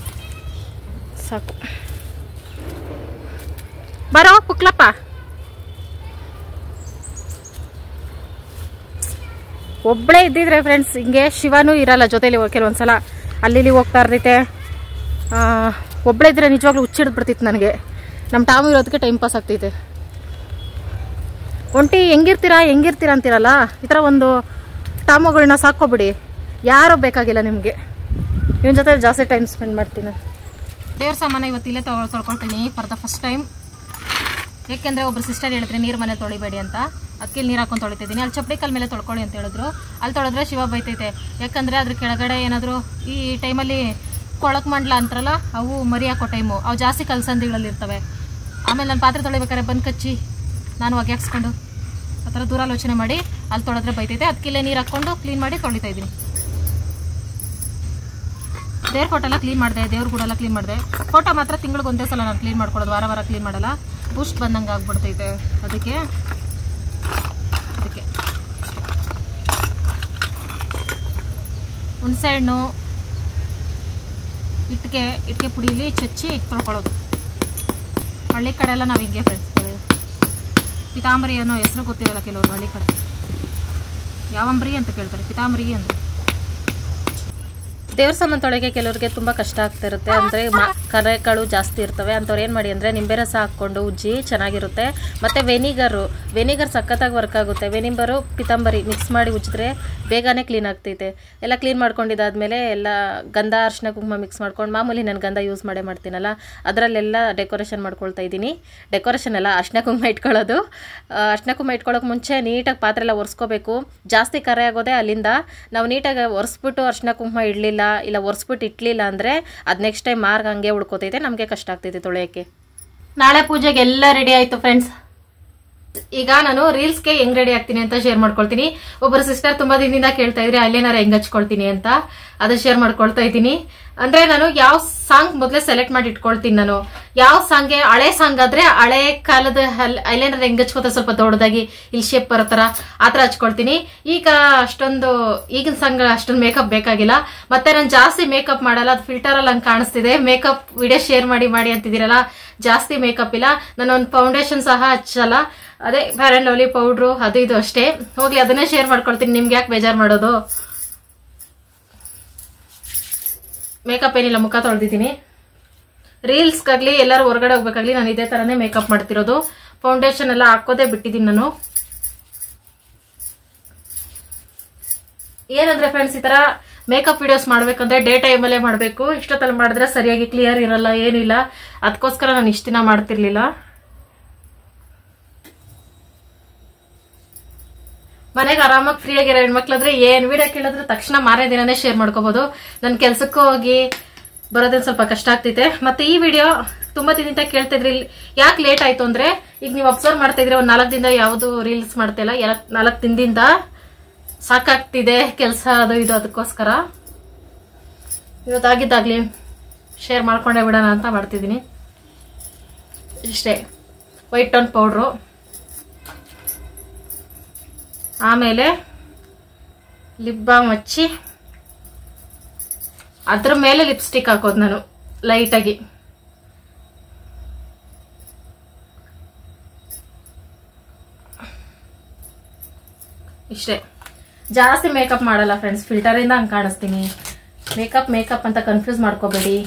ಸಾಕು, ಬರೋ ಪುಕ್ಲಪ್ಪ. ಒಬ್ಬಳೇ ಇದ್ದಿದ್ರೆ ಫ್ರೆಂಡ್ಸ್ ಹಿಂಗೆ ಶಿವನೂ ಇರಲ್ಲ ಜೊತೆಲಿ. ಕೆಲವೊಂದ್ಸಲ ಅಲ್ಲಿ ಹೋಗ್ತಾ ಇರ್ತೈತೆ. ಒಬ್ಬಳೇ ಇದ್ರೆ ನಿಜವಾಗ್ಲೂ ಹುಚ್ಚಿಡ್ದು ಬಿಡ್ತಿತ್ತು ನನಗೆ. ನಮ್ಮ ಟಾಮು ಇರೋದಕ್ಕೆ ಟೈಮ್ ಪಾಸ್ ಆಗ್ತೈತೆ. ಒಂಟಿ ಹೆಂಗಿರ್ತೀರಾ ಅಂತೀರಲ್ಲ, ಈ ಥರ ಒಂದು ಟಾಮುಗಳನ್ನ ಸಾಕೋಬಿಡಿ. ಯಾರೂ ಬೇಕಾಗಿಲ್ಲ ನಿಮಗೆ. ಇವನ ಜೊತೆ ಜಾಸ್ತಿ ಟೈಮ್ ಸ್ಪೆಂಡ್ ಮಾಡ್ತೀನಿ. ದೇವ್ರ ಸಾಮಾನು ಇವತ್ತು ಇಲ್ಲೇ ತೊಳ್ಕೊಳ್ತೀನಿ ಫಾರ್ ದ ಫಸ್ಟ್ ಟೈಮ್. ಏಕೆಂದರೆ ಒಬ್ರು ಸಿಸ್ಟರ್ ಹೇಳಿದ್ರೆ ನೀರು ಮನೆ ತೊಳಿಬೇಡಿ ಅಂತ, ಅದಕ್ಕೆ ನೀರು ಹಾಕೊಂಡು ತೊಳಿತಿದ್ದೀನಿ. ಅಲ್ಲಿ ಚಪ್ಪಡಿ ಕಲ್ ಮೇಲೆ ತೊಳ್ಕೊಳ್ಳಿ ಅಂತ ಹೇಳಿದ್ರು. ಅಲ್ಲಿ ತೊಳೆದ್ರೆ ಶಿವ ಬೈತೈತೆ. ಯಾಕಂದರೆ ಅದ್ರ ಕೆಳಗಡೆ ಏನಾದರೂ ಈ ಟೈಮಲ್ಲಿ ಕೊಳಕ್ ಮಂಡ್ಲ ಅಂತಾರಲ್ಲ, ಅವು ಮರಿ ಹಾಕೋ ಟೈಮು, ಅವು ಜಾಸ್ತಿ ಕಲ್ಸಂದಿಗಳಲ್ಲಿ ಇರ್ತವೆ. ಆಮೇಲೆ ನಾನು ಪಾತ್ರೆ ತೊಳಿಬೇಕಾದ್ರೆ ಬಂದು ಕಚ್ಚಿ ನಾನು ಹೊಗೆ ಹಾಕ್ಸ್ಕೊಂಡು ಆ ಥರ ದೂರಾಲೋಚನೆ ಮಾಡಿ ಅಲ್ಲಿ ತೊಳೆದ್ರೆ ಬೈತೈತೆ. ಅದಕ್ಕೆ ಇಲ್ಲೇ ನೀರು ಹಾಕ್ಕೊಂಡು ಕ್ಲೀನ್ ಮಾಡಿ ತೊಳಿತಾ ಇದ್ದೀನಿ. ದೇವ್ರ ಫೋಟೋ ಕ್ಲೀನ್ ಮಾಡಿದೆ, ದೇವ್ರ ಗುಡೆಲ್ಲ ಕ್ಲೀನ್ ಮಾಡಿದೆ. ಫೋಟೋ ಮಾತ್ರ ತಿಂಗಳಿಗೆ ಒಂದೇ ಸಲ ನಾನು ಕ್ಲೀನ್ ಮಾಡ್ಕೊಳ್ಳೋದು, ವಾರ ವಾರ ಕ್ಲೀನ್ ಮಾಡಲ್ಲ. ಬೂಸ್ಟ್ ಬಂದಂಗೆ ಆಗ್ಬಿಡ್ತೈತೆ. ಅದಕ್ಕೆ ಹುಣಸೆಹಣ್ಣು ಇಟ್ಟಿಗೆ ಪುಡಿಲಿ ಚಚ್ಚಿ ತೊಳ್ಕೊಳ್ಳೋದು. ಹಳ್ಳಿ ಕಡೆ ಎಲ್ಲ ನಾವು ಹಿಂಗೆ ಫ್ರೆಂಡ್ಸ್ ಪಿತಾಂಬರಿ ಅನ್ನೋ ಹೆಸರು ಗೊತ್ತಿರಲ್ಲ ಕೆಲವರು ಹಳ್ಳಿ ಕಡೆ. ಯಾವಂಬರಿ ಅಂತ ಕೇಳ್ತಾರೆ, ಪಿತಾಂಬರಿ ಅಂದ್ರೆ. ದೇವ್ರ ಸಾಮಾನು ತೊಳೆಗೆ ಕೆಲವ್ರಿಗೆ ತುಂಬ ಕಷ್ಟ ಆಗ್ತಿರುತ್ತೆ, ಅಂದರೆ ಕರೆಗಳು ಜಾಸ್ತಿ ಇರ್ತವೆ. ಅಂಥವ್ರು ಏನು ಮಾಡಿ ಅಂದರೆ ನಿಂಬೆ ರಸ ಹಾಕ್ಕೊಂಡು ಉಜ್ಜಿ ಚೆನ್ನಾಗಿರುತ್ತೆ. ಮತ್ತು ವೆನಿಗರ್ ಸಖತ್ತಾಗಿ ವರ್ಕ್ ಆಗುತ್ತೆ. ವೆನಿಗರು ಪಿತಾಂಬರಿ ಮಿಕ್ಸ್ ಮಾಡಿ ಉಜ್ಜಿದ್ರೆ ಬೇಗನೆ ಕ್ಲೀನ್ ಆಗ್ತೈತೆ. ಎಲ್ಲ ಕ್ಲೀನ್ ಮಾಡ್ಕೊಂಡಿದ್ದಾದಮೇಲೆ ಎಲ್ಲ ಗಂಧ ಅರಿಶಿನ ಕುಂಕುಮ ಮಿಕ್ಸ್ ಮಾಡ್ಕೊಂಡು, ಮಾಮೂಲಿ ನಾನು ಗಂಧ ಯೂಸ್ ಮಾಡ್ತೀನಲ್ಲ ಅದರಲ್ಲೆಲ್ಲ ಡೆಕೋರೇಷನ್ ಮಾಡ್ಕೊಳ್ತಾ ಇದ್ದೀನಿ. ಡೆಕೋರೇಷನ್ ಎಲ್ಲ ಅರಿಶಿನ ಕುಂಕುಮ ಇಟ್ಕೊಳ್ಳೋದು. ಅರಿಶಿನ ಕುಂಕುಮ ಇಟ್ಕೊಳ್ಳೋಕೆ ಮುಂಚೆ ನೀಟಾಗಿ ಪಾತ್ರೆ ಎಲ್ಲ ಒರೆಸ್ಕೋಬೇಕು. ಜಾಸ್ತಿ ಕರೆ ಆಗೋದೇ ಅಲ್ಲಿಂದ. ನಾವು ನೀಟಾಗಿ ಒರೆಸ್ಬಿಟ್ಟು ಅರಿಶಿನ ಕುಂಕುಮ ಇಲ್ಲ ಒರೆಸ್ಬಿಟ್ಟು ಇಟ್ಲಿಲ್ಲ ಅಂದರೆ ಅದು ನೆಕ್ಸ್ಟ್ ಟೈಮ್ ಮಾರ್ಗ ಹಂಗೆ ಉಳ್ಕೋತೈತೆ, ನಮಗೆ ಕಷ್ಟ ಆಗ್ತೈತೆ ತೊಳೆಯೋಕ್ಕೆ. ನಾಳೆ ಪೂಜೆಗೆ ಎಲ್ಲ ರೆಡಿ ಆಯಿತು ಫ್ರೆಂಡ್ಸ್. ಈಗ ನಾನು ರೀಲ್ಸ್ಗೆ ಹೆಂಗ್ ರೆಡಿ ಆಗ್ತೀನಿ ಅಂತ ಶೇರ್ ಮಾಡ್ಕೊಳ್ತೀನಿ. ಒಬ್ಬರು ಸಿಸ್ಟರ್ ತುಂಬಾ ದಿನದಿಂದ ಕೇಳ್ತಾ ಇದ್ರೆ ಐಲೈನರ್ ಹೆಂಗ್ ಹಚ್ಕೊಳ್ತೀನಿ ಅಂತ, ಅದು ಶೇರ್ ಮಾಡ್ಕೊಳ್ತಾ ಇದ್ದೀನಿ. ಅಂದ್ರೆ ನಾನು ಯಾವ ಸಾಂಗ್ ಮೊದಲೇ ಸೆಲೆಕ್ಟ್ ಮಾಡಿ ಇಟ್ಕೊಳ್ತೀನಿ. ನಾನು ಯಾವ ಸಾಂಗ್ಗೆ, ಹಳೆ ಸಾಂಗ್ ಆದ್ರೆ ಹಳೆ ಕಾಲದ ಐಲೈನರ್ ಹೆಂಗ್ ಹಚ್ಕೋತಾರೆ ಸ್ವಲ್ಪ ದೊಡ್ಡದಾಗಿ ಇಲ್ಲಿ ಶೇಪ್ ಬರೋತರ ಆತರ ಹಚ್ಕೊಳ್ತೀನಿ. ಈಗ ಅಷ್ಟೊಂದು ಈಗಿನ ಸಾಂಗ್ ಅಷ್ಟೊಂದು ಮೇಕಪ್ ಬೇಕಾಗಿಲ್ಲ. ಮತ್ತೆ ನಾನು ಜಾಸ್ತಿ ಮೇಕಪ್ ಮಾಡಲ್ಲ, ಅದು ಫಿಲ್ಟರ್ ಅಲ್ಲಿ ಹಂಗೆ ಕಾಣಿಸ್ತಿದೆ. ಮೇಕಪ್ ವಿಡಿಯೋ ಶೇರ್ ಮಾಡಿ ಅಂತಿದ್ದೀರಲ್ಲ, ಜಾಸ್ತಿ ಮೇಕಪ್ ಇಲ್ಲ. ನಾನು ಒಂದು ಫೌಂಡೇಶನ್ ಸಹ ಹಚ್ಚಲ್ಲ, ಅದೇ ಫೇರ್ ಅಂಡ್ ಲವ್ಲಿ ಪೌಡ್ರು ಅದು ಇದು ಅಷ್ಟೇ. ಹೋಗ್ಲಿ, ಅದನ್ನೇ ಶೇರ್ ಮಾಡ್ಕೊಳ್ತೀನಿ, ನಿಮ್ಗೆ ಯಾಕೆ ಬೇಜಾರು ಮಾಡೋದು. ಮೇಕಪ್ ಏನಿಲ್ಲ, ಮುಖ ತೊಳೆದಿದ್ದೀನಿ. ರೀಲ್ಸ್ಗಾಗ್ಲಿ ಎಲ್ಲರೂ ಹೊರಗಡೆ ಹೋಗ್ಬೇಕಾಗ್ಲಿ ನಾನು ಇದೇ ತರನೇ ಮೇಕಪ್ ಮಾಡ್ತಿರೋದು. ಫೌಂಡೇಶನ್ ಎಲ್ಲ ಹಾಕೋದೇ ಬಿಟ್ಟಿದ್ದೀನಿ ನಾನು. ಏನಂದ್ರೆ ಫ್ರೆಂಡ್ಸ್, ಈ ತರ ಮೇಕಪ್ ವಿಡಿಯೋಸ್ ಮಾಡ್ಬೇಕಂದ್ರೆ ಡೇ ಟೈಮಲ್ಲೇ ಮಾಡಬೇಕು. ಇಷ್ಟೊತ್ತಲ್ಲಿ ಮಾಡಿದ್ರೆ ಸರಿಯಾಗಿ ಕ್ಲಿಯರ್ ಇರಲ್ಲ, ಏನಿಲ್ಲ. ಅದಕ್ಕೋಸ್ಕರ ನಾನು ಇಷ್ಟ ದಿನ ಮಾಡ್ತಿರ್ಲಿಲ್ಲ. ಮನೆಗೆ ಆರಾಮಾಗಿ ಫ್ರೀ ಆಗಿರೋ ಹೆಣ್ಮಕ್ಳಾದ್ರೆ ಏನ್ ವಿಡಿಯೋ ಕೇಳಿದ್ರೆ ತಕ್ಷಣ ಮಾರೇ ದಿನನೇ ಶೇರ್ ಮಾಡ್ಕೋಬಹುದು. ನನ್ ಕೆಲ್ಸಕ್ಕೂ ಹೋಗಿ ಬರೋದೇನು ಸ್ವಲ್ಪ ಕಷ್ಟ ಆಗ್ತೈತೆ. ಮತ್ತೆ ಈ ವಿಡಿಯೋ ತುಂಬಾ ದಿನದಿಂದ ಕೇಳ್ತಾ ಇದ್ರಿ, ಯಾಕೆ ಲೇಟ್ ಆಯ್ತು ಅಂದ್ರೆ, ಈಗ ನೀವು ಅಬ್ಸರ್ವ್ ಮಾಡ್ತಾ ಇದ್ರೆ ಒಂದ್ 4 ದಿನದಿಂದ ಯಾವ್ದು ರೀಲ್ಸ್ ಮಾಡ್ತಾ ಇಲ್ಲ. 4 ದಿನದಿಂದ ಸಾಕಾಗ್ತಿದೆ ಕೆಲಸ ಅದು ಇದು, ಅದಕ್ಕೋಸ್ಕರ ಇವತ್ತಾಗಿದ್ದಾಗ್ಲಿ ಶೇರ್ ಮಾಡ್ಕೊಂಡೇ ಬಿಡೋಣ ಅಂತ ಮಾಡ್ತಿದ್ದೀನಿ. ಇಷ್ಟೇ, ವೈಟ್ ಟೋನ್ ಪೌಡ್ರು, ಆಮೇಲೆ ಲಿಪ್ ಬಾಮ್ ಹಚ್ಚಿ ಅದ್ರ ಮೇಲೆ ಲಿಪ್ಸ್ಟಿಕ್ ಹಾಕೋದು ನಾನು ಲೈಟಾಗಿ. ಇಷ್ಟೇ, ಜಾಸ್ತಿ ಮೇಕಪ್ ಮಾಡಲ್ಲ ಫ್ರೆಂಡ್ಸ್. ಫಿಲ್ಟರಿಂದ ಹಂಗೆ ಕಾಣಿಸ್ತೀನಿ. ಮೇಕಪ್ ಅಂತ ಕನ್ಫ್ಯೂಸ್ ಮಾಡ್ಕೋಬೇಡಿ.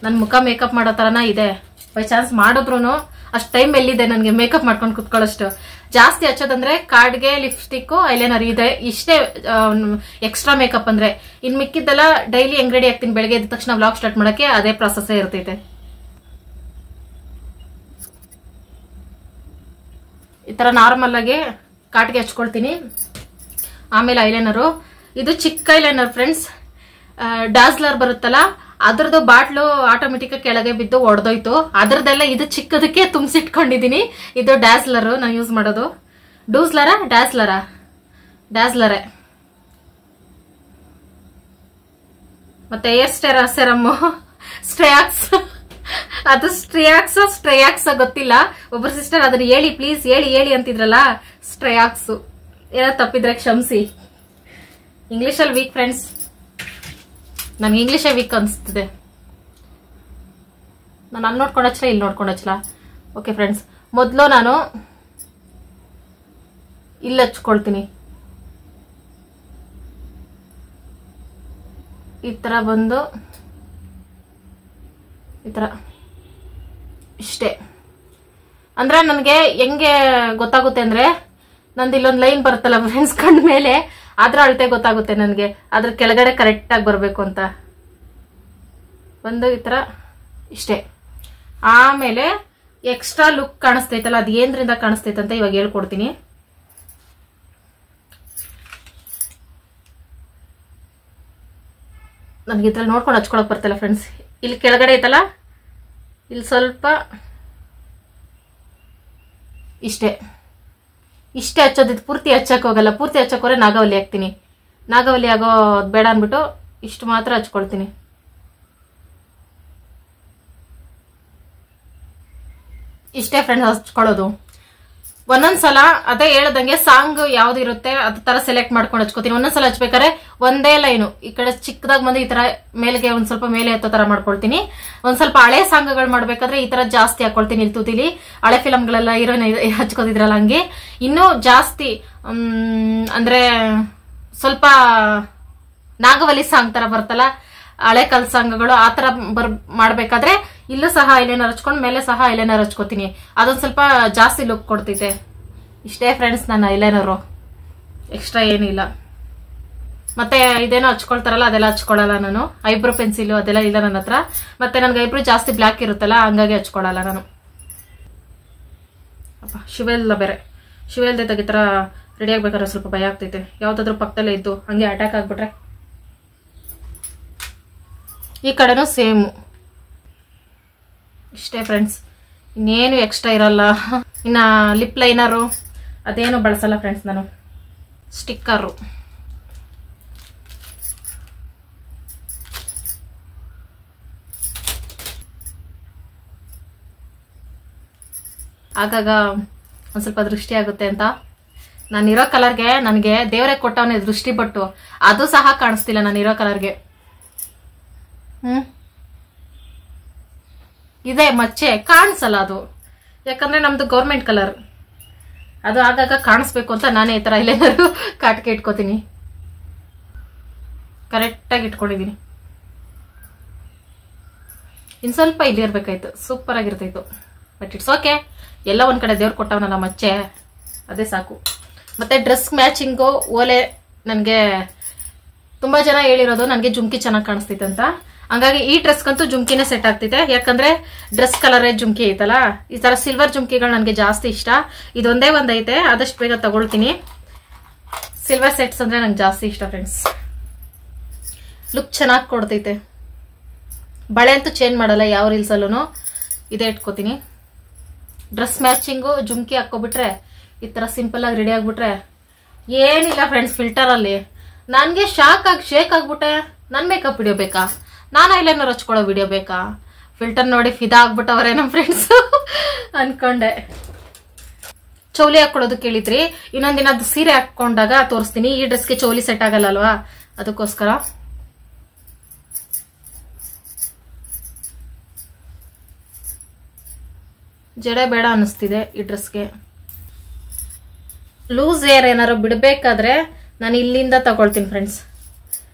ನನ್ನ ಮುಖ ಮೇಕಪ್ ಮಾಡೋ ಥರನ ಇದೆ. ಬೈ ಚಾನ್ಸ್ ಮಾಡಿದ್ರು ಅಷ್ಟು ಟೈಮ್ ಎಲ್ಲಿದೆ ನನಗೆ ಮೇಕಪ್ ಮಾಡ್ಕೊಂಡು ಕುತ್ಕೊಳ್ಳೋಷ್ಟು. ಜಾಸ್ತಿ ಹಚ್ಚೋದಂದ್ರೆ ಕಾರ್ಡ್ಗೆ ಲಿಪ್ಸ್ಟಿಕ್ ಐಲೈನರ್ ಇದೆ, ಇಷ್ಟೇ ಎಕ್ಸ್ಟ್ರಾ ಮೇಕಪ್ ಅಂದ್ರೆ. ಇನ್ ಮಿಕ್ಕಿದ್ದೆಲ್ಲ ಡೈಲಿ ಹೆಂಗ್ ರೆಡಿ ಆಗ್ತೀನಿ ಬೆಳಗ್ಗೆ ಎದ್ದ ತಕ್ಷಣ ವ್ಲಾಗ್ ಸ್ಟಾರ್ಟ್ ಮಾಡಕ್ಕೆ ಅದೇ ಪ್ರಾಸೆಸ್ ಇರ್ತೈತೆ. ಈ ತರ ನಾರ್ಮಲ್ ಆಗಿ ಕಾಟ್ಗೆ ಹಚ್ಕೊಳ್ತೀನಿ. ಆಮೇಲೆ ಐಲೈನರು, ಇದು ಚಿಕ್ಕ ಐಲೈನರ್ ಫ್ರೆಂಡ್ಸ್. ಡಾಸ್ಲರ್ ಬರುತ್ತಲ್ಲ ಅದ್ರದ್ದು ಬಾಟ್ಲು ಆಟೋಮೆಟಿಕ್ ಕೆಳಗೆ ಬಿದ್ದು ಒಡೆದೋಯ್ತು. ಅದ್ರದ್ದೆಲ್ಲ ಇದು ಚಿಕ್ಕದಕ್ಕೆ ತುಂಬಿಸಿಟ್ಕೊಂಡಿದೀನಿ. ಇದು ಡ್ಯಾಸ್ಲರ್ ನಾನು ಯೂಸ್ ಮಾಡೋದು. ಡ್ಯಾಸ್ಲರೇ. ಮತ್ತೆ ಏರ್ ಸೆರಮ್ ಸ್ಟ್ರೇಯಾಕ್ಸ್, ಅದು ಸ್ಟ್ರೇಯಾಕ್ಸ್ ಗೊತ್ತಿಲ್ಲ. ಒಬ್ಬರು ಸಿಸ್ಟರ್ ಅದನ್ನ ಹೇಳಿ ಪ್ಲೀಸ್, ಹೇಳಿ ಅಂತಿದ್ರಲ್ಲ. ಸ್ಟ್ರೇಯಾಕ್ಸ್ ಏನೋ ತಪ್ಪಿದ್ರೆ ಕ್ಷಮಿಸಿ. ಇಂಗ್ಲಿಷಲ್ಲಿ ವೀಕ್ ಫ್ರೆಂಡ್ಸ್, ನನ್ಗೆ ಇಂಗ್ಲಿಷೇ ವೀಕ್ ಅನಿಸ್ತಿದೆ. ನಾನು ಅಲ್ಲಿ ನೋಡ್ಕೊಂಡಚ್ಚಲ, ಇಲ್ಲಿ ನೋಡ್ಕೊಂಡಚ್ಚಲ. ಓಕೆ ಫ್ರೆಂಡ್ಸ್, ಮೊದಲು ನಾನು ಇಲ್ಲಿ ಹಚ್ಕೊಳ್ತೀನಿ. ಈ ತರ ಬಂದು ಈ ತರ ಇಷ್ಟೇ. ಅಂದ್ರೆ ನನಗೆ ಹೆಂಗೆ ಗೊತ್ತಾಗುತ್ತೆ ಅಂದ್ರೆ, ನಂದು ಇಲ್ಲೊಂದು ಲೈನ್ ಬರುತ್ತಲ್ಲ ಫ್ರೆಂಡ್ಸ್ ಕಣ್ಣು ಮೇಲೆ, ಅದ್ರ ಅಳತೆ ಗೊತ್ತಾಗುತ್ತೆ ನನಗೆ. ಅದ್ರ ಕೆಳಗಡೆ ಕರೆಕ್ಟ್ ಆಗಿ ಬರಬೇಕು ಅಂತ ಒಂದು ಈ ತರ ಇಷ್ಟೇ. ಆಮೇಲೆ ಎಕ್ಸ್ಟ್ರಾ ಲುಕ್ ಕಾಣಿಸ್ತೈತಲ್ಲ, ಅದು ಏನ್ರಿಂದ ಕಾಣಿಸ್ತೈತೆ ಅಂತ ಇವಾಗ ಹೇಳ್ಕೊಡ್ತೀನಿ. ನನಗೆ ಇದ್ರಲ್ಲಿ ನೋಡ್ಕೊಂಡು ಹಚ್ಕೊಳಕ್ ಬರ್ತಲ್ಲ ಫ್ರೆಂಡ್ಸ್. ಇಲ್ಲಿ ಕೆಳಗಡೆ ಐತಲ್ಲ, ಇಲ್ಲಿ ಸ್ವಲ್ಪ ಇಷ್ಟೇ ಹಚ್ಚೋದಿತ್ತು. ಪೂರ್ತಿ ಹಚ್ಚಕ್ ಹೋಗಲ್ಲ. ಪೂರ್ತಿ ಹಚ್ಚಕ್ ಹೋದ್ರೆ ನಾಗವಲ್ಲಿ ಹಾಕ್ತೀನಿ. ನಾಗವಲ್ಲಿ ಆಗೋದು ಬೇಡ ಅನ್ಬಿಟ್ಟು ಇಷ್ಟು ಮಾತ್ರ ಹಚ್ಕೊಳ್ತೀನಿ. ಇಷ್ಟೇ ಫ್ರೆಂಡ್ಸ್ ಹಚ್ಕೊಳ್ಳೋದು. ಒಂದೊಂದ್ಸಲ ಅದೇ ಹೇಳ್ದಂಗೆ ಸಾಂಗ್ ಯಾವ್ದಿರುತ್ತೆ ಅದ್ ತರ ಸೆಲೆಕ್ಟ್ ಮಾಡ್ಕೊಂಡು ಹಚ್ಕೋತೀನಿ. ಒಂದೊಂದ್ಸಲ ಹಚ್ಬೇಕಾದ್ರೆ ಒಂದೇ ಲೈನು ಈ ಕಡೆ ಚಿಕ್ಕದಾಗ ಬಂದು ಈ ತರ ಮೇಲೆಗೆ ಒಂದ್ ಸ್ವಲ್ಪ ಮೇಲೆ ಎತ್ತೋ ತರ ಮಾಡ್ಕೊಳ್ತೀನಿ. ಒಂದ್ ಸ್ವಲ್ಪ ಹಳೆ ಸಾಂಗ್ಗಳು ಮಾಡ್ಬೇಕಾದ್ರೆ ಈ ತರ ಜಾಸ್ತಿ ಹಾಕೊಳ್ತೀನಿ ಇಲ್ಲಿ ತುದಿಲಿ. ಹಳೆ ಫಿಲಮ್ಗಳೆಲ್ಲ ಹೀರೋಯಿನ್ ಹಚ್ಕೋತಿದ್ರಲ್ಲ ಹಂಗೆ ಇನ್ನೂ ಜಾಸ್ತಿ ಅಂದ್ರೆ ಸ್ವಲ್ಪ ನಾಗವಲ್ಲಿ ಸಾಂಗ್ ತರ ಬರ್ತಲ್ಲ ಹಳೆ ಕಾಲ ಸಾಂಗ್ಗಳು ಆ ತರ ಮಾಡ್ಬೇಕಾದ್ರೆ ಇಲ್ಲೂ ಸಹ ಐಲೈನರ್ ಹಚ್ಕೊಂಡು ಮೇಲೆ ಸಹ ಐಲೈನರ್ ಹಚ್ಕೋತೀನಿ. ಅದೊಂದ್ ಸ್ವಲ್ಪ ಜಾಸ್ತಿ ಲುಕ್ ಕೊಡ್ತೈತೆ. ಇಷ್ಟೇ ಫ್ರೆಂಡ್ಸ್ ನನ್ನ ಐಲೈನರು, ಎಕ್ಸ್ಟ್ರಾ ಏನಿಲ್ಲ. ಮತ್ತೆ ಇದೇನೋ ಹಚ್ಕೊಳ್ತಾರಲ್ಲ ಅದೆಲ್ಲ ಹಚ್ಕೊಳಲ್ಲ ನಾನು. ಐಬ್ರೋ ಪೆನ್ಸಿಲ್ ಅದೆಲ್ಲ ಇಲ್ಲ ನನ್ನ ಹತ್ರ. ಮತ್ತೆ ನನ್ಗೆ ಐಬ್ರೋ ಜಾಸ್ತಿ ಬ್ಲಾಕ್ ಇರುತ್ತಲ್ಲ ಹಂಗಾಗಿ ಹಚ್ಕೊಳಲ್ಲ ನಾನು. ಅಪ್ಪ ಶಿವೆಲ್ಲ ಬೇರೆ ಶಿವೆಲ್ದೆ ತೆಗಿತರ ರೆಡಿ ಆಗ್ಬೇಕಾದ್ರೆ ಸ್ವಲ್ಪ ಭಯ ಆಗ್ತೈತೆ. ಯಾವ್ದಾದ್ರು ಪಕ್ಕದಲ್ಲೇ ಇದ್ದು ಹಂಗೆ ಅಟ್ಯಾಕ್ ಆಗ್ಬಿಟ್ರೆ. ಈ ಕಡೆನೂ ಸೇಮು. ಇಷ್ಟೇ ಫ್ರೆಂಡ್ಸ್, ಇನ್ನೇನು ಎಕ್ಸ್ಟ್ರಾ ಇರಲ್ಲ. ಇನ್ನ ಲಿಪ್ ಲೈನರು ಅದೇನು ಬಳಸಲ್ಲ ಫ್ರೆಂಡ್ಸ್ ನಾನು. ಸ್ಟಿಕ್ಕರು ಆಗಾಗ ಒಂದ್ ಸ್ವಲ್ಪ ದೃಷ್ಟಿ ಆಗುತ್ತೆ ಅಂತ ನಾನಿರೋ ಕಲರ್ಗೆ ನನಗೆ ದೇವರೇ ಕೊಟ್ಟವನೇ ದೃಷ್ಟಿ ಬಟ್ಟು ಅದು ಸಹ ಕಾಣಿಸ್ತಿಲ್ಲ ನಾನಿರೋ ಕಲರ್ಗೆ. ಇದೆ ಮಚ್ಚೆ ಕಾಣಿಸಲ್ಲ ಅದು, ಯಾಕಂದ್ರೆ ನಮ್ದು ಗೌರ್ಮೆಂಟ್ ಕಲರ್. ಅದು ಆಗಾಗ ಕಾಣಿಸ್ಬೇಕು ಅಂತ ನಾನೇ ಈ ತರ ಐಲೈನರ್ ಕಾಟಿಗೆ ಇಟ್ಕೋತೀನಿ. ಕರೆಕ್ಟಾಗಿ ಇಟ್ಕೊಂಡಿದೀನಿ. ಇನ್ ಸ್ವಲ್ಪ ಇಲ್ಲಿ ಇರ್ಬೇಕಾಯ್ತು, ಸೂಪರ್ ಆಗಿರ್ತಾಯ್ತು. ಬಟ್ ಇಟ್ಸ್ ಓಕೆ, ಎಲ್ಲ ಒಂದ್ ಕಡೆ ದೇವ್ರು ಕೊಟ್ಟವನಲ್ಲ ಮಚ್ಚೆ, ಅದೇ ಸಾಕು. ಮತ್ತೆ ಡ್ರೆಸ್ ಮ್ಯಾಚಿಂಗು ಓಲೆ ನನ್ಗೆ ತುಂಬಾ ಜನ ಹೇಳಿರೋದು ನನ್ಗೆ ಜುಮ್ಕಿ ಚೆನ್ನಾಗಿ ಕಾಣಿಸ್ತೈತೆ ಅಂತ. ಹಂಗಾಗಿ ಈ ಡ್ರೆಸ್ಗಂತೂ ಜುಮ್ಕಿನೇ ಸೆಟ್ ಆಗ್ತಿದೆ. ಯಾಕಂದ್ರೆ ಡ್ರೆಸ್ ಕಲರೇ ಜುಮ್ಕಿ ಐತಲ್ಲ. ಈ ತರ ಸಿಲ್ವರ್ ಜುಮ್ಕಿಗಳು ನನ್ಗೆ ಜಾಸ್ತಿ ಇಷ್ಟ. ಇದೊಂದೇ ಒಂದೈತೆ, ಆದಷ್ಟು ಬೇಗ ತಗೊಳ್ತೀನಿ. ಸಿಲ್ವರ್ ಸೆಟ್ಸ್ ಅಂದ್ರೆ ನಂಗೆ ಜಾಸ್ತಿ ಇಷ್ಟ ಫ್ರೆಂಡ್ಸ್. ಲುಕ್ ಚೆನ್ನಾಗಿ ಕೊಡ್ತೈತೆ. ಬಳೆ ಅಂತೂ ಚೇಂಜ್ ಮಾಡಲ್ಲ ಯಾವ ರೀಲ್ಸಲ್ಲೂ, ಇದೇ ಇಟ್ಕೋತೀನಿ. ಡ್ರೆಸ್ ಮ್ಯಾಚಿಂಗು ಜುಮ್ಕಿ ಹಾಕೋಬಿಟ್ರೆ ಈ ತರ ಸಿಂಪಲ್ ಆಗಿ ರೆಡಿ ಆಗ್ಬಿಟ್ರೆ ಏನಿಲ್ಲ ಫ್ರೆಂಡ್ಸ್. ಫಿಲ್ಟರ್ ಅಲ್ಲಿ ನನ್ಗೆ ಶೇಕ್ ಆಗ್ಬಿಟ್ಟೆ. ನನ್ ಮೇಕಪ್ ವಿಡಿಯೋ ಬೇಕಾ, ನಾನು ಐಲೈನರ್ ಹಚ್ಕೊಳ್ಳೋ ವಿಡಿಯೋ ಬೇಕಾ? ಫಿಲ್ಟರ್ ನೋಡಿ ಫಿದಾ ಆಗ್ಬಿಟ್ಟವ್ರೆ ನಮ್ ಫ್ರೆಂಡ್ಸ್ ಅನ್ಕೊಂಡೆ. ಚೌಲಿ ಹಾಕೊಳ್ಳೋದು ಕೇಳಿದ್ರಿ, ಇನ್ನೊಂದಿನ ಸೀರೆ ಹಾಕೊಂಡಾಗ ತೋರಿಸ್ತೀನಿ. ಈ ಡ್ರೆಸ್ಗೆ ಚೌಲಿ ಸೆಟ್ ಆಗಲ್ಲ ಅಲ್ವಾ, ಅದಕ್ಕೋಸ್ಕರ. ಜಡೆ ಬೇಡ ಅನ್ನಿಸ್ತಿದೆ ಈ ಡ್ರೆಸ್ಗೆ. ಲೂಸ್ ಏರ್ ಏನಾರು ಬಿಡ್ಬೇಕಾದ್ರೆ ನಾನು ಇಲ್ಲಿಂದ ತಗೊಳ್ತೀನಿ ಫ್ರೆಂಡ್ಸ್.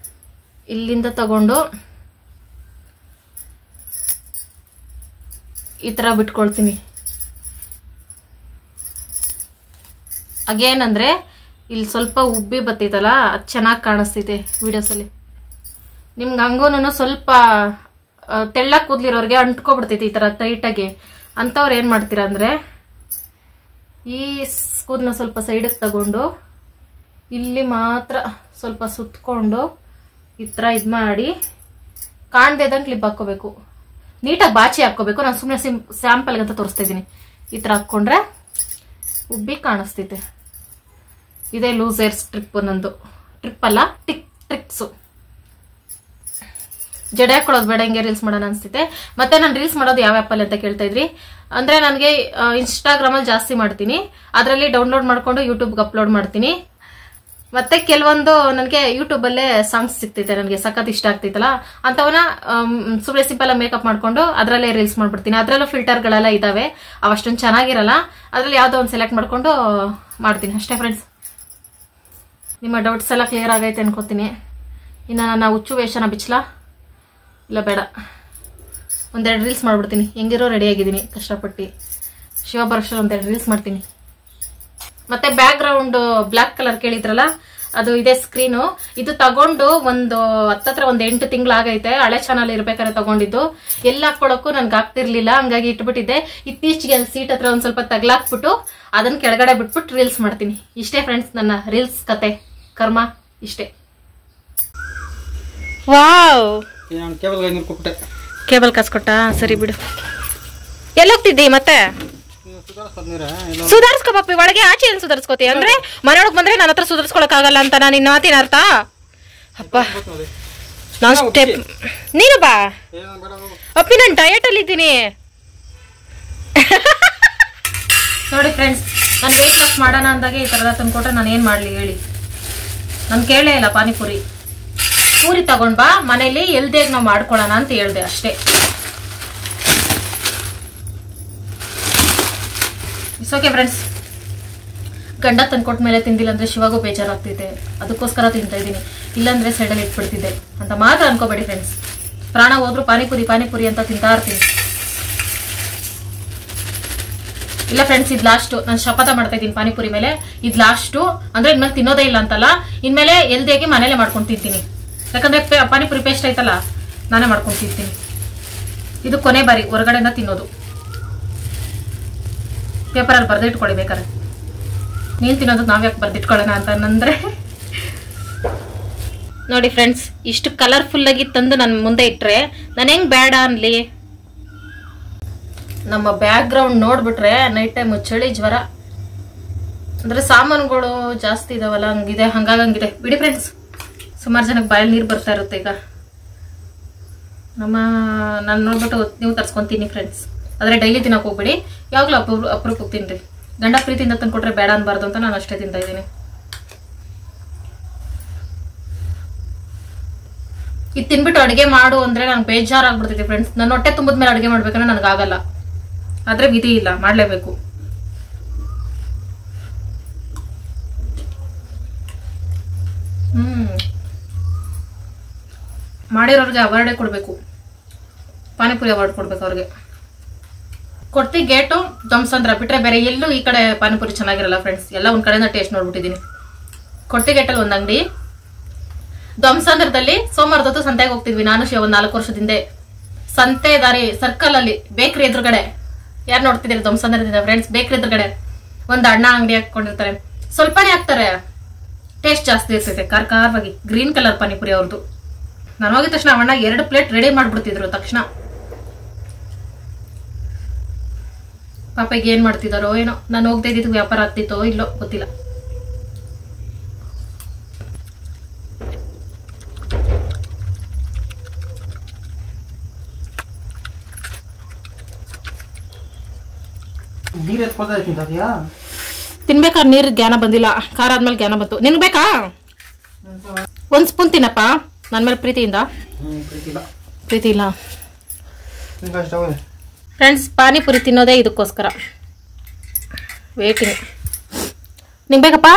ಇಲ್ಲಿಂದ ತಗೊಂಡು ಈ ತರ ಬಿಟ್ಕೊಳ್ತೀನಿ. ಅಗೇನಂದ್ರೆ ಇಲ್ಲಿ ಸ್ವಲ್ಪ ಉಬ್ಬಿ ಬತ್ತೈತಲ್ಲ, ಅದು ಚೆನ್ನಾಗಿ ಕಾಣಿಸ್ತೈತೆ ವಿಡಿಯೋಸ್ ಅಲ್ಲಿ. ನಿಮ್ಗೆ ಹಂಗೂನು ಸ್ವಲ್ಪ ತೆಳ್ಳ ಕೂದ್ಲಿರೋರ್ಗೆ ಅಂಟ್ಕೊಬಿಡ್ತೈತಿ ಈ ತರ ಟೈಟಾಗಿ. ಅಂತವ್ರು ಏನ್ ಮಾಡ್ತೀರಾ ಅಂದ್ರೆ ಈ ಕೂದಲನ್ನ ಸ್ವಲ್ಪ ಸೈಡಿಗೆ ತಗೊಂಡು ಇಲ್ಲಿ ಮಾತ್ರ ಸ್ವಲ್ಪ ಸುತ್ಕೊಂಡು ಈ ತರ ಇದ್ ಮಾಡಿ ಕಾಣ್ದೇದಂಗೆ ಕ್ಲಿಪ್ ಹಾಕೋಬೇಕು. ನೀಟಾಗಿ ಬಾಚಿ ಹಾಕೋಬೇಕು. ನಾನು ಸುಮ್ಮನೆ ಸ್ಯಾಂಪಲ್ಗೆ ಅಂತ ತೋರಿಸ್ತಾ ಇದ್ದೀನಿ. ಈ ತರ ಹಾಕೊಂಡ್ರೆ ಉಬ್ಬಿ ಕಾಣಿಸ್ತೈತೆ. ಇದೇ ಲೂಸ್ ಏರ್ ಟ್ರಿಪ್. ನಂದು ಟ್ರಿಪ್ ಅಲ್ಲ, ಟ್ರಿಕ್ಸು. ಜಡೆ ಹಾಕೊಳ್ಳೋದು ಬೇಡ, ಹಿಂಗೆ ರೀಲ್ಸ್ ಮಾಡೋಣ ಅನ್ಸ್ತೈತೆ. ಮತ್ತೆ ನಾನು ರೀಲ್ಸ್ ಮಾಡೋದು ಯಾವ ಆ್ಯಪಲ್ಲಿ ಅಂತ ಕೇಳ್ತಾ ಇದ್ರಿ. ಅಂದ್ರೆ ನನಗೆ ಇನ್ಸ್ಟಾಗ್ರಾಮಲ್ಲಿ ಜಾಸ್ತಿ ಮಾಡ್ತೀನಿ, ಅದರಲ್ಲಿ ಡೌನ್ಲೋಡ್ ಮಾಡ್ಕೊಂಡು ಯೂಟ್ಯೂಬ್ಗೆ ಅಪ್ಲೋಡ್ ಮಾಡ್ತೀನಿ. ಮತ್ತೆ ಕೆಲವೊಂದು ನನಗೆ ಯೂಟ್ಯೂಬ್ ಅಲ್ಲೇ ಸಾಂಗ್ಸ್ ಸಿಗ್ತೈತೆ, ನನಗೆ ಸಖತ್ ಇಷ್ಟ ಆಗ್ತೈತಲ್ಲ ಅಂತವನ್ನ ಸುಮ್ಮನೆ ಸಿಂಪಲ್ ಆಗಿ ಮೇಕಪ್ ಮಾಡ್ಕೊಂಡು ಅದರಲ್ಲೇ ರೀಲ್ಸ್ ಮಾಡ್ಬಿಡ್ತೀನಿ. ಅದರಲ್ಲೂ ಫಿಲ್ಟರ್ಗಳೆಲ್ಲ ಇದಾವೆ, ಅವಷ್ಟೊಂದು ಚೆನ್ನಾಗಿರಲ್ಲ. ಅದ್ರಲ್ಲಿ ಯಾವ್ದೋ ಒಂದು ಸೆಲೆಕ್ಟ್ ಮಾಡ್ಕೊಂಡು ಮಾಡ್ತೀನಿ ಅಷ್ಟೇ ಫ್ರೆಂಡ್ಸ್. ನಿಮ್ಮ ಡೌಟ್ಸ್ ಎಲ್ಲ ಕ್ಲಿಯರ್ ಆಗೈತೆ ಅನ್ಕೋತೀನಿ. ಇನ್ನು ನಾನು ಹುಚ್ಚು ವೇಷನ ಬಿಚ್ಚಲಾ? ಇಲ್ಲ ಬೇಡ, ಒಂದೆರಡು ರೀಲ್ಸ್ ಮಾಡ್ಬಿಡ್ತೀನಿ. ಹೆಂಗಿರೋ ರೆಡಿ ಆಗಿದ್ದೀನಿ ಕಷ್ಟಪಟ್ಟು. ಶಿವ ಬರೋಷ್ಟು ಒಂದೆರಡು ರೀಲ್ಸ್ ಮಾಡ್ತೀನಿ. ಮತ್ತೆ ಬ್ಯಾಕ್ ಗ್ರೌಂಡ್ ಬ್ಲಾಕ್ ಕಲರ್ ಕೇಳಿದ್ರಲ್ಲ, ಅದು ಇದೆ ಸ್ಕ್ರೀನು. ಇದು ತಗೊಂಡು ಒಂದು ಹತ್ತತ್ರ ಒಂದು 8 ತಿಂಗಳಾಗೈತೆ. ಹಳೆ ಚಾನಲ್ ಇರ್ಬೇಕಾದ್ರೆ ತಗೊಂಡಿದ್ದು. ಎಲ್ಲ ಹಾಕೊಳಕ್ಕೂ ನನ್ಗೆ ಆಗ್ತಿರ್ಲಿಲ್ಲ, ಹಂಗಾಗಿ ಇಟ್ಬಿಟ್ಟಿದ್ದೆ. ಇತ್ತೀಚೆಗೆ ಅಲ್ಲಿ ಸೀಟ್ ಹತ್ರ ಒಂದ್ ಸ್ವಲ್ಪ ತಗ್ಲಾಕ್ಬಿಟ್ಟು ಅದನ್ನ ಕೆಳಗಡೆ ಬಿಟ್ಬಿಟ್ಟು ರೀಲ್ಸ್ ಮಾಡ್ತೀನಿ. ಇಷ್ಟೇ ಫ್ರೆಂಡ್ಸ್ ನನ್ನ ರೀಲ್ಸ್ ಕತೆ ಕರ್ಮ, ಇಷ್ಟೇ. ವಾವ್, ಕೇಬಲ್ ಕಾಸ್ಕೊಟ್ಟ? ಸರಿ ಬಿಡು. ಎಲ್ಲೋಗ್ತಿದ್ದಿ ಮತ್ತೆ? ಸುಧಾರಿಸ್ಕೋಪಿ ಒಳಗೆ, ಆಚೆ ಏನ್ ಸುಧಾರಿಸ್ಕೋತಿ? ಅಂದ್ರೆ ಮನೆಯೊಳಗೆ ಬಂದ್ರೆ ನನ್ನ ಹತ್ರ ಸುಧಾರಿಸ್ಕೊಳಕ್ ಆಗಲ್ಲ ಅಂತ ನಾನು ಇನ್ನು ಮಾತಿನ ಅರ್ಥ? ಅಪ್ಪ ನಾನ್ ಸ್ಟೆಪ್. ನೀನು ಬಾ ಅಪ್ಪಿ, ನಾನು ಡಯಟ್ ಅಲ್ಲಿ ಇದ್ದೀನಿ. ನೋಡಿ ಫ್ರೆಂಡ್ಸ್, ನಾನು ವೆಯ್ಟ್ ಲಾಸ್ ಮಾಡೋಣ ಅಂದಾಗೆ ಈ ಥರದ ತಂದ್ಕೊಟ್ರೆ ನಾನು ಏನು ಮಾಡಲಿ ಹೇಳಿ? ನಾನು ಕೇಳೇ ಇಲ್ಲ. ಪಾನಿಪುರಿ ಪೂರಿ ತಗೊಂಡ್ ಬಾ, ಮನೇಲಿ ಎಲ್ದೇಗ್ ನಾವು ಮಾಡ್ಕೊಳ್ಳೋಣ ಅಂತ ಹೇಳ್ದೆ ಅಷ್ಟೇ. It's okay friends. ಗಂಡ ತಂದ್ಕೊಟ್ಟ ಮೇಲೆ ತಿಂದಿಲ್ಲ ಅಂದ್ರೆ ಶಿವಾಗೂ ಬೇಜಾರಾಗ್ತಿದೆ, ಅದಕ್ಕೋಸ್ಕರ ತಿಂತಾ ಇದ್ದೀನಿ. ಇಲ್ಲಾಂದ್ರೆ ಸೈಡಲ್ಲಿ ಇಟ್ಬಿಡ್ತಿದ್ದೆ ಅಂತ ಮಾತ್ರ ಅನ್ಕೋಬೇಡಿ ಫ್ರೆಂಡ್ಸ್. ಪ್ರಾಣ ಹೋದ್ರು ಪಾನಿಪುರಿ ಪಾನಿಪುರಿ ಅಂತ ತಿಂತಾ ಇರ್ತೀನಿ. ಇಲ್ಲ ಫ್ರೆಂಡ್ಸ್, ಇದು ಲಾಸ್ಟ್. ನಾನು ಶಪಥ ಮಾಡ್ತಾ ಇದ್ದೀನಿ ಪಾನಿಪುರಿ ಮೇಲೆ, ಇದು ಲಾಸ್ಟು. ಅಂದ್ರೆ ಇನ್ಮೇಲೆ ತಿನ್ನೋದೇ ಇಲ್ಲ ಅಂತಲ್ಲ, ಇನ್ಮೇಲೆ ಎಲ್ದೇಗೆ ಮನೇಲೆ ಮಾಡ್ಕೊಂಡು ತಿಂತೀನಿ. ಯಾಕಂದ್ರೆ ಪಾನಿಪುರಿ ಪೇಸ್ಟ್ ಐತಲ್ಲ, ನಾನೇ ಮಾಡ್ಕೊಂಡು ತಿಂತೀನಿ. ಇದು ಕೊನೆ ಬಾರಿ ಹೊರಗಡೆಯಿಂದ ತಿನ್ನೋದು. ಪೇಪರಲ್ಲಿ ಬರ್ದಿಟ್ಕೊಳ್ಳಿ ಬೇಕಾದ್ರೆ. ನೀನು ತಿನ್ನೋದು ನಾವ್ಯಾಕೆ ಬರ್ದಿಟ್ಕೊಳ್ಳೋಣ ಅಂತಂದ್ರೆ. ನೋಡಿ ಫ್ರೆಂಡ್ಸ್, ಇಷ್ಟು ಕಲರ್ಫುಲ್ ಆಗಿ ತಂದು ನನ್ನ ಮುಂದೆ ಇಟ್ರೆ ನಾನು ಹೆಂಗ್ ಬೇಡ ಅನ್ಲಿ? ನಮ್ಮ ಬ್ಯಾಕ್ ಗ್ರೌಂಡ್ ನೋಡ್ಬಿಟ್ರೆ ನೈಟ್ ಟೈಮ್ ಚಳಿ ಜ್ವರ, ಅಂದ್ರೆ ಸಾಮಾನುಗಳು ಜಾಸ್ತಿ ಇದಾವಲ್ಲ, ಹಂಗಿದೆ. ಹಂಗಾಗಂಗಿದೆ ಬಿಡಿ ಫ್ರೆಂಡ್ಸ್. ಸುಮಾರು ಜನಕ್ಕೆ ಬಾಯಲ್ಲಿ ನೀರು ಬರ್ತಾ ಇರುತ್ತೆ ಈಗ. ನಾನು ನೋಡ್ಬಿಟ್ಟು ನೀವು ತರ್ಸ್ಕೊಂತೀನಿ ಫ್ರೆಂಡ್ಸ್. ಆದರೆ ಡೈಲಿ ತಿನ್ನಕ್ಕೆ ಹೋಗ್ಬಿಡಿ, ಯಾವಾಗಲೂ ಅಪರೂಪಕ್ಕೆ ತಿನ್ರಿ. ಗಂಡ ಪ್ರೀತಿಯಿಂದ ತಂದ್ಕೊಟ್ರೆ ಬೇಡ ಅನ್ಬಾರ್ದು ಅಂತ ನಾನು ಅಷ್ಟೇ ತಿಂತಾ ಇದ್ದೀನಿ. ಇದು ತಿನ್ಬಿಟ್ಟು ಅಡುಗೆ ಮಾಡು ಅಂದ್ರೆ ನಂಗೆ ಬೇಜಾರಾಗ್ಬಿಡ್ತೈತಿ ಫ್ರೆಂಡ್ಸ್. ನನ್ನ ಹೊಟ್ಟೆ ತುಂಬಿದ್ಮೇಲೆ ಅಡುಗೆ ಮಾಡ್ಬೇಕಂದ್ರೆ ನನಗಾಗಲ್ಲ. ಆದ್ರೆ ವಿಧಿ ಇಲ್ಲ, ಮಾಡ್ಲೇಬೇಕು. ಮಾಡಿರೋರ್ಗೆ ಅವಾರ್ಡೇ ಕೊಡ್ಬೇಕು, ಪಾನಿಪುರಿ ಅವಾರ್ಡ್ ಕೊಡ್ಬೇಕು ಅವ್ರಿಗೆ. ಕೊಡ್ತಿ ಗೇಟು ಜಮ್ಸಂದ್ರ ಬಿಟ್ರೆ ಬೇರೆ ಎಲ್ಲೂ ಈ ಕಡೆ ಪಾನಿಪುರಿ ಚೆನ್ನಾಗಿರಲ್ಲ ಫ್ರೆಂಡ್ಸ್. ಎಲ್ಲ ಒಂದ್ ಕಡೆಯಿಂದ ಟೇಸ್ಟ್ ನೋಡ್ಬಿಟ್ಟಿದೀನಿ. ಕೊಡ್ತಿ ಗೇಟಲ್ಲಿ ಒಂದ್ ಅಂಗಡಿ, ಧ್ವಂಸಂದ್ರದಲ್ಲಿ ಸೋಮವಾರದೊತ್ತು ಸಂತೆಗೆ ಹೋಗ್ತಿದ್ವಿ ನಾನು ಒಂದ್ 4 ವರ್ಷದಿಂದ. ಸಂತೆ ದಾರಿ ಸರ್ಕಲ್ ಅಲ್ಲಿ ಬೇಕ್ರಿ ಎದುರುಗಡೆ, ಯಾರು ನೋಡ್ತಿದ್ದೀರಿ ಧ್ವಂಸಂದ್ರದಿಂದ ಫ್ರೆಂಡ್ಸ್? ಬೇಕ್ರಿ ಎದುರುಗಡೆ ಒಂದ್ ಅಣ್ಣ ಅಂಗಡಿ ಹಾಕೊಂಡಿರ್ತಾರೆ. ಸ್ವಲ್ಪನೇ ಹಾಕ್ತಾರೆ, ಟೇಸ್ಟ್ ಜಾಸ್ತಿ ಇರ್ತೈತೆ. ಖಾರವಾಗಿ ಗ್ರೀನ್ ಕಲರ್ ಪಾನಿಪುರಿ ಅವ್ರದ್ದು. ನಾನು ಹೋಗಿದ ತಕ್ಷಣ ಅಣ್ಣ 2 ಪ್ಲೇಟ್ ರೆಡಿ ಮಾಡ್ಬಿಡ್ತಿದ್ರು ತಕ್ಷಣ. ಪಾಪಗೆ ಏನ್ ಮಾಡ್ತಿದಾರೋ ಏನೋ, ನಾನು ಹೋಗದೆ ಇದ್ದಿದ್ದು ವ್ಯಾಪಾರ ಆಗ್ತಿತ್ತೋ ಇಲ್ಲೋ ಗೊತ್ತಿಲ್ಲ. ತಿನ್ಬೇಕಾದ್ರೆ ನೀರು ಜ್ಞಾನ ಬಂದಿಲ್ಲ, ಖಾರ ಆದ್ಮೇಲೆ ಜ್ಞಾನ ಬಂತು. ನಿನ್ಗೆ ಬೇಕಾ? 1 ಸ್ಪೂನ್ ತಿನ್ನಪ್ಪ, ನನ್ನ ಮೇಲೆ ಪ್ರೀತಿಯಿಂದ. ಪ್ರೀತಿ ಇಲ್ಲ ಫ್ರೆಂಡ್ಸ್. ಪಾನಿಪುರಿ ತಿನ್ನೋದೇ ಇದಕ್ಕೋಸ್ಕರ, ವೇಟಿಂಗ್. ನಿಂಗೆ ಬೇಕಪ್ಪ?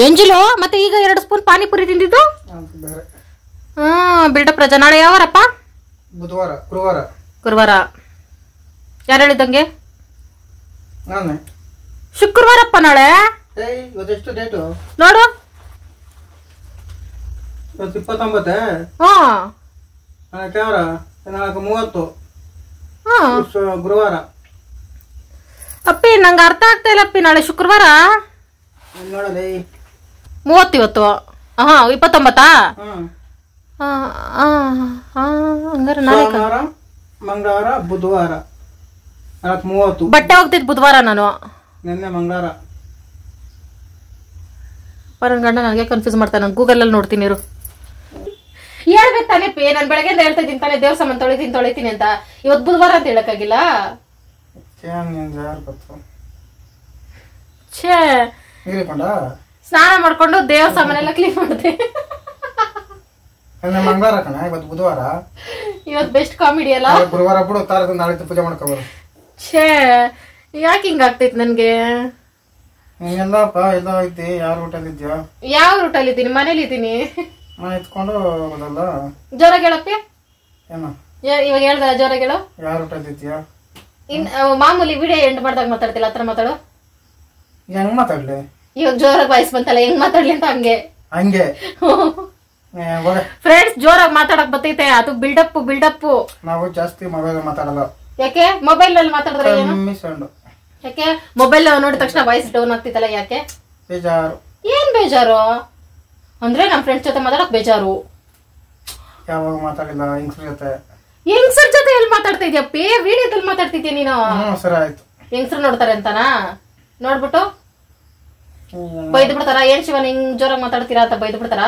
ಎಂಜಿಲು ಮತ್ತೆ ಈಗ 2 ಸ್ಪೂನ್ ಪಾನಿಪುರಿ ತಿಂದಿದ್ದು. ಬಿಲ್ಡಪ್ ರಜಾ. ನಾಳೆ ಯಾವಾರಪ್ಪ? ಬುಧವಾರ ಗುರುವಾರ. ಗುರುವಾರ ಯಾರು ಹೇಳಿದಂಗೆ? ಶುಕ್ರವಾರಪ್ಪ ನಾಳೆ. ಇವತ್ತೆಷ್ಟು ಡೇಟು ನೋಡು. 29. ನಾಳೆ 30. ಗುರುವಾರ. ಅಪ್ಪಿ ನಂಗೆ ಅರ್ಥ ಆಗ್ತಾ ಇಲ್ಲ ಅಪ್ಪಿ. ನಾಳೆ ಶುಕ್ರವಾರ ನೋಡಲಿ. 30 ಇವತ್ತು. 29. ಹಂಗಾರೆ ನಾಳೆ ಮಂಗಳವಾರ ಬುಧವಾರ 30. ಬಟ್ಟೆ ಹೋಗ್ತಿದ್ ಬುಧವಾರ ನಾನು. ನಿನ್ನೆ ಮಂಗಳವಾರ. ನನ್ನ ಗಂಡ ನನಗೆ ಕನ್ಫ್ಯೂಸ್ ಮಾಡ್ತಾನೆ. ನಾನು ಗೂಗಲಲ್ಲಿ ನೋಡ್ತೀನಿ ಇರು. ಹೇಳ್ಬೇಕು ತಾನೇ ಪೇ, ನಾನು ಬೆಳಗ್ಗೆಯಿಂದ ಹೇಳ್ತಾ ಇದ್ದೀನಿ ತಾನೇ ದೇವ್ರ ಸಾಮಾನು ತೊಳಿತೀನಿ ಅಂತ. ಇವತ್ತು ಬುಧವಾರ ಅಂತ ಹೇಳಕ್ಕಾಗಿಲ್ಲ. ಛೇ, ಸ್ನಾನ ಮಾಡ್ಕೊಂಡು ದೇವ್ರ ಸಾಮಾನೆಲ್ಲ ಕ್ಲೀನ್ ಮಾಡಿದೆ. ಮಂಗಳವಾರ ಕಣ, ಇವತ್ತು ಬುಧವಾರ. ಇವತ್ತು ಬೆಸ್ಟ್ ಕಾಮಿಡಿ ಅಲ್ಲ. ಗುರುವಾರ ಬಿಡು, ತಾರದ ನಾಳೆ ಪೂಜೆ ಮಾಡ್ಕೋಬಾರ. ಛೇ, ಯಾಕೆ ಹಿಂಗ ಆಗ್ತೈತಿ ನನ್ಗೆ? ಎಲ್ಲಪ್ಪ ಎಲ್ಲ ಐತಿ. ಯಾರು ಊಟಲ್ಲಿದ್ಯಾ? ಯಾವ ಊಟಲ್ಲಿ ಇದ್ದೀನಿ? ಮನೇಲಿ ಇದ್ದೀನಿ. ಎತ್ಕೊಂಡು ಹೋಗೋದಲ್ಲ. ಜೋರಾಗಿ ಹೇಳಪ್ಪಿ. ಏನು ಇವಾಗ ಹೇಳ್ದ ಜೋರಾಗಿ ಹೇಳು. ಯಾರು ಊಟಲ್ಲಿದ್ಯಾ? ಮಾಮೂಲಿ ವಿಡಿಯೋ ಎಂಡ್ ಮಾಡ್ದಾಗ ಮಾತಾಡ್ತಿಲ್ಲ, ಹತ್ರ ಮಾತಾಡು. ಹೆಂಗ್ ಮಾತಾಡ್ಲಿ? ಇವಾಗ ಜೋರಾಗಿ ವಾಯ್ಸ್ ಬಂತಲ್ಲ, ಹೆಂಗ್ ಮಾತಾಡ್ಲಿ ಅಂತ ಹಂಗೆ. ಫ್ರೆಂಡ್ಸ್, ಜೋರಾಗಿ ಮಾತಾಡಕ್ ಬರ್ತೈತೆ, ಅದು ಬಿಲ್ಡಪ್. ನಾವು ಜಾಸ್ತಿ ಮೊಬೈಲ್ ಮಾತಾಡಲ್ಲ. ಯಾಕೆ? ಮೊಬೈಲ್ ನಲ್ಲಿ ಮಾತಾಡಿದ್ರೆ ಯಾಕೆ? ಮೊಬೈಲ್ ನೋಡಿದ ತಕ್ಷಣ ವಾಯ್ಸ್ ಡೌನ್ ಆಗ್ತಿತ್ತಲ್ಲ, ಯಾಕೆ? ಬೇಜಾರು. ಏನ್ ಬೇಜಾರು ಅಂದ್ರೆ ನಮ್ ಫ್ರೆಂಡ್ಸ್ ಜೊತೆ ಮಾತಾಡಕ್ ಬೇಜಾರು. ಯಾವಾಗ ಮಾತಾಡಿಲ್ಲ ಹೆಂಗ್ಸ್ರ ಜೊತೆ. ಹೆಂಗ್ಸರ್ ಜೊತೆ ಎಲ್ಲಿ ಮಾತಾಡ್ತಾ ಇದೀಯಪ್ಪಿ? ವಿಡಿಯೋದಲ್ಲಿ ಮಾತಾಡ್ತಿದ್ಯಾ ನೀನು? ಸರಿ ಆಯ್ತು. ಹೆಂಗ್ಸರು ನೋಡ್ತಾರೆ ಅಂತನಾ? ನೋಡ್ಬಿಟ್ಟು ಬೈದು ಬಿಡ್ತಾರ. ಏನ್ ಶಿವನ್ ಹಿಂಗ್ ಜೋರಾಗಿ ಮಾತಾಡ್ತೀರಾ ಅಂತ ಬೈದು ಬಿಡ್ತಾರ?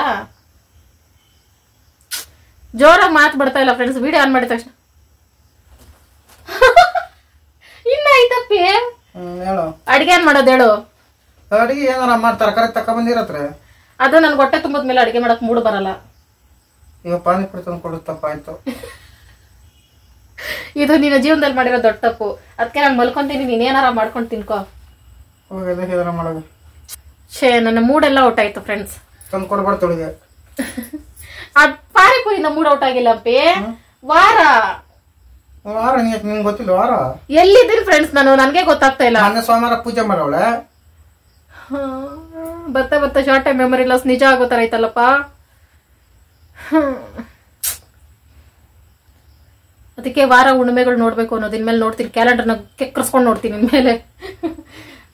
ಜೋರಾಗಿ ಮಾತು ಬಿಡ್ತಾ ಇಲ್ಲ ಫ್ರೆಂಡ್ಸ್. ವಿಡಿಯೋ ಆನ್ ಮಾಡಿದ ತಕ್ಷಣ ಇನ್ನ ಐತಪ್ಪಿ. ಹೇಳು. ಅಡಿಗೆ ಏನ್ ಮಾಡೋದು ಹೇಳು. ಅಡಿಗೆ ಏನಾರ ಮಾಡ್ತಾರ ಕರೆಕ್ಟ್ ತಕ ಬಂದಿರತ್ರೆ. ಅದು ನನ್ ಹೊಟ್ಟೆ ತುಂಬದ್ಮೇಲೆ ಅಡಿಗೆ ಮಾಡಕ್ ಮೂಡ್ ಬರಲ್ಲ. ಈಗ ಪಾನಿಪುರಿ ತಂದು ಕೊಡುತ್ತಪ್ಪ ಆಯ್ತು. ಇದು ನಿನ್ನ ಜೀವನದಲ್ಲಿ ಮಾಡಿರೋ ದೊಡ್ಡ ತಪ್ಪು. ಅದಕ್ಕೆ ನಾನು ಮಲ್ಕೊಂತೀನಿ, ನೀನೇನಾರ ಮಾಡ್ಕೊಂಡು ತಿನ್ಕೋ. ಏನಾರ ಮಾಡೋದು. ನನ್ನ ಮೂಡೆಲ್ಲ ಔಟ್ ಆಯ್ತು ಫ್ರೆಂಡ್ಸ್. ತಂದು ಕೊಡ್ಬಾರ್ದು ತೊಳಿಗೆ. ಅದ್ ಪಾನಿಪುರಿ ನಮ್ಮ ಮೂಡ್ ಔಟ್ ಆಗಿಲ್ಲ ಅಪ್ಪಿ. ವಾರ ನಿಂಗೆ ಗೊತ್ತಿಲ್ಲ ವಾರ ಎಲ್ಲಿದ್ದೀನಿ ಫ್ರೆಂಡ್ಸ್ ನಾನು, ನನ್ಗೆ ಗೊತ್ತಾಗ್ತಾ ಇಲ್ಲ. ಮೊನ್ನೆ ಸೋಮವಾರ ಪೂಜೆ ಮಾಡವಳೆ. ಬರ್ತಾ ಶಾರ್ಟ್ ಟೈಮ್ ಮೆಮೊರಿ ಲಾಸ್ ನಿಜ ಆಗೋ ತರ ಐತಲ್ಲಪ್ಪ. ಅದಕ್ಕೆ ವಾರ ಉಣ್ಮೆಗಳು ನೋಡ್ಬೇಕು ಅನ್ನೋದು. ಇನ್ಮೇಲೆ ನೋಡ್ತೀನಿ, ಕ್ಯಾಲೆಂಡರ್ನ ಕೆಕ್ಕರ್ಸ್ಕೊಂಡು ನೋಡ್ತೀನಿ ಇನ್ಮೇಲೆ.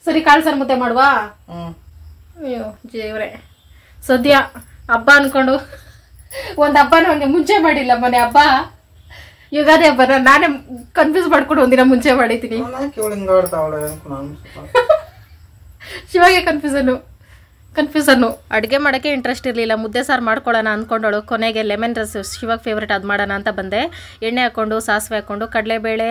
ಸರಿ, ಕಾಳು ಸಾರು ಮುದ್ದೆ ಮಾಡುವಾ? ಅಯ್ಯೋ ಜೇವ್ರೆ, ಸದ್ಯ ಹಬ್ಬ ಅನ್ಕೊಂಡು ಒಂದ್ ಹಬ್ಬನೂ ಹಂಗೆ ಮುಂಚೆ ಮಾಡಿಲ್ಲ. ಮೊನ್ನೆ ಹಬ್ಬ ಯುಗಾದಿ ಹಬ್ಬನ ನಾನೇ ಕನ್ಫ್ಯೂಸ್ ಮಾಡ್ಕೊಂಡು ಒಂದಿನ ಮುಂಚೆ ಮಾಡಿದ್ದೀನಿ. ಶಿವಾಗೆ ಕನ್ಫ್ಯೂಸನ್ನು. ಅಡುಗೆ ಮಾಡೋಕ್ಕೆ ಇಂಟ್ರೆಸ್ಟ್ ಇರಲಿಲ್ಲ. ಮುದ್ದೆ ಸಾರು ಮಾಡ್ಕೊಳ್ಳೋಣ ಅಂದ್ಕೊಂಡಳು. ಕೊನೆಗೆ ಲೆಮನ್ ರೈಸ್ ಶಿವಾಗ ಫೇವ್ರೇಟ್ ಅದು ಮಾಡೋಣ ಅಂತ ಬಂದೆ. ಎಣ್ಣೆ ಹಾಕ್ಕೊಂಡು, ಸಾಸಿವೆ ಹಾಕ್ಕೊಂಡು, ಕಡಲೆಬೇಳೆ,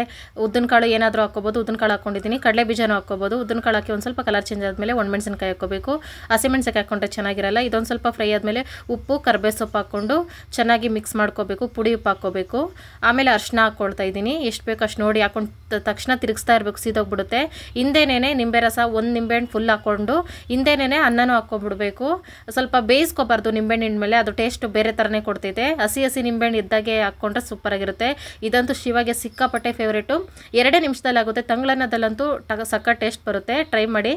ಉದ್ದಿನಕಾಳು ಏನಾದರೂ ಹಾಕ್ಕೋಬೋದು. ಉದ್ದಿನಕಾಳು ಹಾಕ್ಕೊಂಡಿದ್ದೀನಿ, ಕಡಲೆ ಬೀಜನೂ ಹಾಕ್ಕೋಬೋದು. ಉದ್ದಿನಕಾಳು ಹಾಕಿ ಒಂದು ಸ್ವಲ್ಪ ಕಲರ್ ಚೇಂಜ್ ಆದಮೇಲೆ ಒಣಮೆಣಸಿನ್ಕಾಯಿ ಹಾಕ್ಕೋಬೇಕು. ಹಸಿಮೆಣಸಿನ್ಕಾಯಿ ಹಾಕ್ಕೊಂಡ್ರೆ ಚೆನ್ನಾಗಿರಲ್ಲ. ಇದೊಂದು ಸ್ವಲ್ಪ ಫ್ರೈ ಆದಮೇಲೆ ಉಪ್ಪು, ಕರ್ಬೇವು ಸೊಪ್ಪು ಹಾಕ್ಕೊಂಡು ಚೆನ್ನಾಗಿ ಮಿಕ್ಸ್ ಮಾಡ್ಕೋಬೇಕು. ಪುಡಿ ಉಪ್ಪು ಹಾಕ್ಕೋಬೇಕು. ಆಮೇಲೆ ಅರಿಶಿನ ಹಾಕ್ಕೊಳ್ತಾ ಇದ್ದೀನಿ. ಎಷ್ಟು ಬೇಕು ಅಷ್ಟು ನೋಡಿ. ಹಾಕೊಂಡು ತಕ್ಷಣ ತಿರುಗಿಸ್ತಾ ಇರಬೇಕು, ಸೀದೋಗ್ಬಿಡುತ್ತೆ. ಹಿಂದೆನೇ ನಿಂಬೆ ರಸ ಒಂದು ನಿಂಬೆಹಣ್ಣು ಫುಲ್ ಹಾಕ್ಕೊಂಡು ಹಿಂದೆನೇ ಅನ್ನನೂ ಹಾಕ್ಕೊಬಿಡ್ಬೇಕು. ಸ್ವಲ್ಪ ಬೇಯಿಸ್ಕೋಬಾರ್ದು ನಿಂಬೆಹಣ್ಣಿನ ಮೇಲೆ, ಅದು ಟೇಸ್ಟ್ ಬೇರೆ ಥರನೇ ಕೊಡ್ತೈತೆ. ಹಸಿ ನಿಂಬೆಹಣ್ಣು ಇದ್ದಾಗೆ ಹಾಕ್ಕೊಂಡ್ರೆ ಸೂಪರಾಗಿರುತ್ತೆ. ಇದಂತೂ ಶಿವಾಗೆ ಸಿಕ್ಕಾಪಟ್ಟೆ ಫೇವ್ರೇಟು. 2 ನಿಮಿಷದಲ್ಲಿ ಆಗುತ್ತೆ. ತಂಗ್ಳನ್ನದಲ್ಲಂತೂ ಸಕ್ಕ ಟೇಸ್ಟ್ ಬರುತ್ತೆ. ಟ್ರೈ ಮಾಡಿ.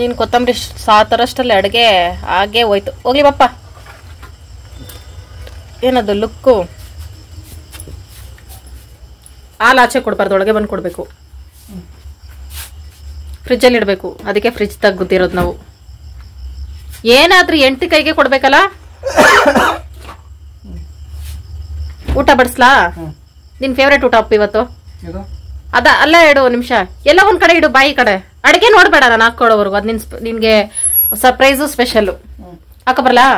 ನೀನು ಕೊತ್ತಂಬರಿ ಸಾತರಷ್ಟಲ್ಲಿ ಅಡುಗೆ ಹಾಗೆ ಹೋಯ್ತು. ಹೋಗ್ಲಿ ಬಪ್ಪ. ಏನದು ಲುಕ್ಕು? ಹಾಲು ಆಚೆ ಕೊಡ್ಬಾರ್ದು, ಒಳಗೆ ಬಂದು ಕೊಡಬೇಕು. ಫ್ರಿಜ್ಜಲ್ಲಿ ಇಡಬೇಕು. ಅದಕ್ಕೆ ಫ್ರಿಜ್ ತೆಗ್ದಿರೋದು ನಾವು. ಏನಾದ್ರೂ ಎಂಟಿ ಕೈಗೆ ಕೊಡ್ಬೇಕಲ್ಲ. ಊಟ ಬಡಿಸ್ಲಾ? ನಿನ್ ಫೇವ್ರೇಟ್ ಊಟ ಅಪ್ಪ ಇವತ್ತು? ಅಲ್ಲ, ಇಡು ನಿಮಿಷ. ಎಲ್ಲ ಒಂದ್ ಕಡೆ ಇಡು, ಬಾಯಿ ಕಡೆ. ಅಡಿಗೆ ನೋಡ್ಬೇಡ, ನಾನು ಹಾಕೊಡೋವರೆಗೂ. ಅದ್ ನಿನ್ಗೆ ಸರ್ಪ್ರೈಸು ಸ್ಪೆಷಲ್. ಹಾಕಬರ್ಲಾ?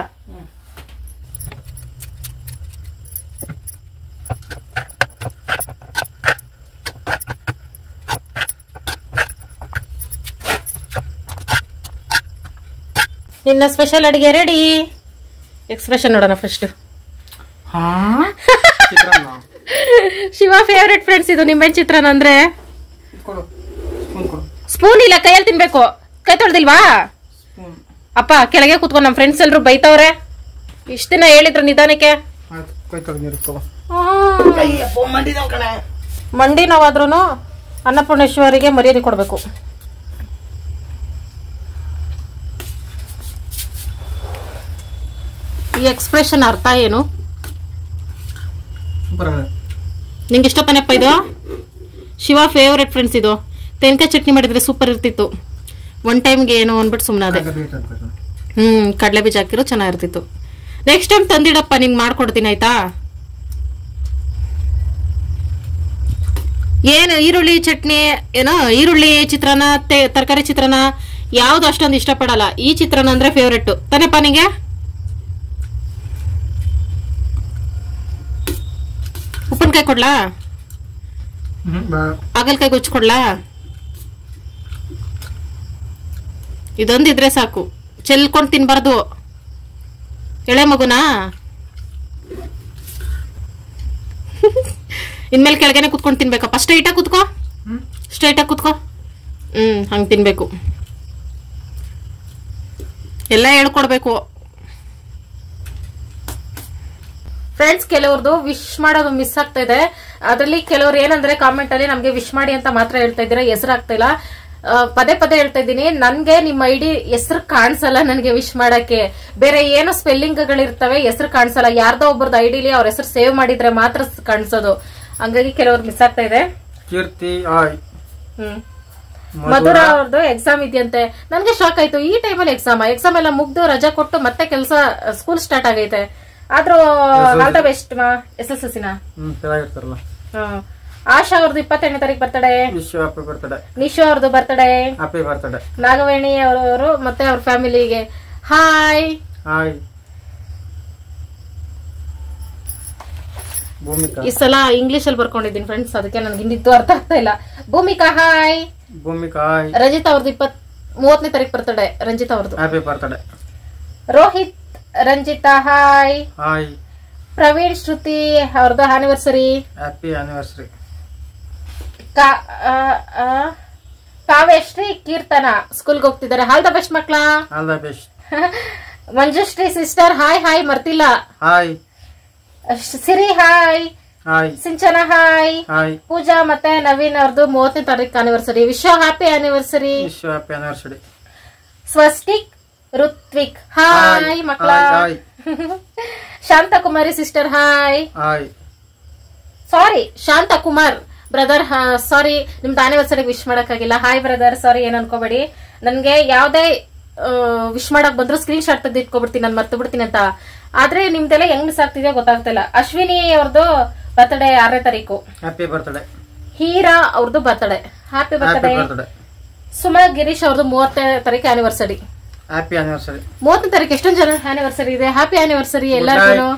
ನಿನ್ನ ಸ್ಪೆಷಲ್ ಅಡಿಗೆ ರೆಡಿ. ಎಕ್ಸ್ಪ್ರೆಷನ್ ನೋಡೋಣ ಫಸ್ಟ್. ಶಿವ ಫೇವ್ರೇಟ್ ಫ್ರೆಂಡ್ಸ್ ಇದು ನಿಂಬೆಹಣ್ಣು ಚಿತ್ರಾನ್ನ ಅಂದ್ರೆ. ಸ್ಪೂನ್ ಇಲ್ಲ, ಕೈಯಲ್ಲಿ ತಿನ್ಬೇಕು. ಕೈ ತೊಳ್ದಿಲ್ವಾ ಅಪ್ಪ? ಕೆಳಗೆ ಕೂತ್ಕೊಂಡು ನಮ್ಮ ಫ್ರೆಂಡ್ಸ್ ಎಲ್ರು ಬೈತವ್ರೆ. ಇಷ್ಟ ದಿನ ಹೇಳಿದ್ರು ನಿಧಾನಕ್ಕೆ. ಮಂಡಿ ನೋವಾದ್ರೂ ಅನ್ನಪೂರ್ಣೇಶ್ವರಿಗೆ ಮರ್ಯಾದೆ ಕೊಡ್ಬೇಕು. ಈ ಎಕ್ಸ್ಪ್ರೆಷನ್ ಅರ್ಥ ಏನು? ನಿಂಗೆ ಇಷ್ಟ ತಾನೆಪ್ಪ ಇದು? ಶಿವ ಫೇವ್ರೇಟ್ ಫ್ರೆಂಡ್ಸ್ ಇದು. ತೆಂಕಾಯಿ ಚಟ್ನಿ ಮಾಡಿದ್ರೆ ಸೂಪರ್ ಇರ್ತಿತ್ತು. ಒನ್ ಟೈಮ್ಗೆ ಏನೋ ಅಂದ್ಬಿಟ್ಟು ಸುಮ್ಮನೆ ಅದೇ. ಕಡಲೆ ಬೀಜ ಹಾಕಿರೋ ಚೆನ್ನಾಗಿರ್ತಿತ್ತು. ನೆಕ್ಸ್ಟ್ ಟೈಮ್ ತಂದಿಡಪ್ಪ, ನಿಂಗೆ ಮಾಡ್ಕೊಡ್ತೀನಿ ಆಯ್ತಾ? ಏನು ಈರುಳ್ಳಿ ಚಟ್ನಿ, ಏನೋ ಈರುಳ್ಳಿ ಚಿತ್ರಾನ್ನ, ತರಕಾರಿ ಚಿತ್ರಾನ್ನ ಯಾವ್ದು ಅಷ್ಟೊಂದು ಇಷ್ಟಪಡಲ್ಲ. ಈ ಚಿತ್ರಾನ್ನ ಅಂದ್ರೆ ಫೇವ್ರೇಟ್ ತಾನೆಪ್ಪ ನಿಂಗೆ? ಉಪ್ಪಿನಕಾಯಿ ಕೊಡ್ಲಾ? ಹಾಗಲಕಾಯಿ ಗೊಜ್ಜು ಕೊಡ್ಲಾ? ಇದೊಂದಿದ್ರೆ ಸಾಕು. ಚೆಲ್ಕೊಂಡು ತಿನ್ಬಾರ್ದು. ಎಳೆ ಮಗುನಾ? ಇನ್ಮೇಲೆ ಕೆಳಗೆನೆ ಕುತ್ಕೊಂಡು ತಿನ್ಬೇಕಪ್ಪ. ಸ್ಟ್ರೈಟಾಗಿ ಕೂತ್ಕೋ. ಹಂಗೆ ತಿನ್ಬೇಕು. ಎಲ್ಲ ಹೇಳ್ಕೊಡ್ಬೇಕು. ಫ್ರೆಂಡ್ಸ್, ಕೆಲವ್ರದ್ದು ವಿಶ್ ಮಾಡೋದು ಮಿಸ್ ಆಗ್ತಾ ಇದೆ. ಅದರಲ್ಲಿ ಕೆಲವ್ರು ಏನಂದ್ರೆ ಕಾಮೆಂಟ್ ಅಲ್ಲಿ ನಮ್ಗೆ ವಿಶ್ ಮಾಡಿ ಅಂತ ಮಾತ್ರ ಹೇಳ್ತಾ ಇದ್ದೀರಾ, ಹೆಸರು ಆಗ್ತಾ ಇಲ್ಲ. ಪದೇ ಹೇಳ್ತಾ ಇದ್ದೀನಿ, ನನ್ಗೆ ನಿಮ್ಮ ಐಡಿ ಹೆಸರು ಕಾಣಿಸಲ್ಲ. ನನಗೆ ವಿಶ್ ಮಾಡಕ್ಕೆ ಬೇರೆ ಏನೋ ಸ್ಪೆಲ್ಲಿಂಗ್ ಗಳಿರ್ತವೆ, ಹೆಸರು ಕಾಣಿಸಲ್ಲ. ಯಾರ್ದೋ ಒಬ್ಬರದ್ದು ಐಡಿಲಿ ಅವ್ರ ಹೆಸರು ಸೇವ್ ಮಾಡಿದ್ರೆ ಮಾತ್ರ ಕಾಣಿಸೋದು. ಹಂಗಾಗಿ ಕೆಲವ್ರು ಮಿಸ್ ಆಗ್ತಾ ಇದೆ. ಮಧುರ ಅವ್ರದ್ದು ಎಕ್ಸಾಮ್ ಇದೆಯಂತೆ. ನನ್ಗೆ ಶಾಕ್ ಆಯ್ತು. ಈ ಟೈಮಲ್ಲಿ ಎಕ್ಸಾಮ್ ಎಲ್ಲ ಮುಗ್ದು ರಜಾ ಕೊಟ್ಟು ಮತ್ತೆ ಕೆಲಸ ಸ್ಕೂಲ್ ಸ್ಟಾರ್ಟ್ ಆಗೈತೆ. ಆದ್ರೂ ಆಲ್ ದ ಬೆಸ್ಟ್ ಮಾ. SSLC ಆಶಾ ಅವ್ರದ್ದು 28ನೇ ತಾರೀಕು ಬರ್ತಡೆ. ನಿಶು ಅವ್ರದ್ದು ಬರ್ತಡೆ. ನಾಗವೇಣಿ ಅವರು ಮತ್ತೆ ಅವ್ರ ಫ್ಯಾಮಿಲಿಗೆ ಹಾಯ್. ಭೂಮಿಕಾ ಈ ಸಲ ಇಂಗ್ಲಿಷ್ ಅಲ್ಲಿ ಬರ್ಕೊಂಡಿದ್ದೀನಿ ಫ್ರೆಂಡ್ಸ್, ಅದಕ್ಕೆ ನನ್ಗೆ ಹಿಂದಿದ್ದು ಅರ್ಥ ಆಗ್ತಾ ಇಲ್ಲ. ಭೂಮಿಕಾ ಹಾಯ್. ಭೂಮಿಕಾ ಹಾಯ್. ರಂಜಿತಾ ಅವ್ರದ್ದು 30ನೇ ತಾರೀಕು ಬರ್ತಡೆ. ರಂಜಿತಾ ಅವ್ರದ್ದು. Happy birthday. Rohit Ranjitha hi. Hi. Praveen Shruthi ಅವ್ರದ್ದು anniversary. Happy anniversary. Kavyashree Keerthana ಸ್ಕೂಲ್ಗೆ ಹೋಗ್ತಿದ್ದಾರೆ. ಆಲ್ ದ ಬೆಸ್ಟ್ ಮಕ್ಳ. All the best. Manjushree sister hi hi ಮರ್ತಿಲ್ಲ. Hi. Siri hi. Hi. Sinchana hi. Hi. Pooja ಮತ್ತೆ ನವೀನ್ ಅವ್ರದ್ದು 30ನೇ ತಾರೀಕು anniversary. Wish happy anniversary. Wish happy anniversary. Swastik Ritvik hi ಮಕ್ಳ. Hi. Shanthakumari sister hi. Hi. ಸಾರಿ ಶಾಂತಕುಮಾರ್ ಬ್ರದರ್ ಸಾರಿ ನಿಮ್ದು ಆನಿವರ್ಸರಿ ವಿಶ್ ಮಾಡಕ್ಕಾಗಿಲ್ಲ. ಹಾಯ್ ಬ್ರದರ್, ಸಾರಿ ಏನ್ ಅನ್ಕೋಬೇಡಿ. ನನ್ಗೆ ಯಾವ್ದೇ ವಿಶ್ ಮಾಡಕ್ ಬಂದ್ರು ಸ್ಕ್ರೀನ್ ಶಾಟ್ ತೆಗೆದು ಇಟ್ಕೊಬಿಡ್ತೀನಿ, ನಾನು ಮರ್ತು ಬಿಡ್ತೀನಿ ಅಂತ. ಆದ್ರೆ ನಿಮ್ದೆಲ್ಲ ಹೆಂಗ್ ಮಿಸ್ ಆಗ್ತಿದೆಯೋ ಗೊತ್ತಾಗ್ತಿಲ್ಲ. ಅಶ್ವಿನಿ ಅವ್ರದ್ದು ಬರ್ತಡೇ 6ನೇ ತಾರೀಕು. Happy birthday. ಹೀರಾ ಅವ್ರದ್ದು birthday. Happy birthday. Suma Girish ಅವ್ರದ್ದು 30ನೇ ತಾರೀಕು ಆನಿವರ್ಸರಿ. Happy anniversary. 30ನೇ ತಾರೀಕು ಎಷ್ಟೊಂದು ಜನ ಆನಿವರ್ಸರಿ ಇದೆ. ಹ್ಯಾಪಿ ಆನಿವರ್ಸರಿ ಎಲ್ಲರಿಗೂ.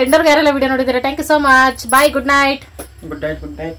ಎಂಡರ್ಗೆ ಯಾರೆಲ್ಲ ವಿಡಿಯೋ ನೋಡಿದ್ರೆ thank you so much. Bye. Good night. Good night. Good night.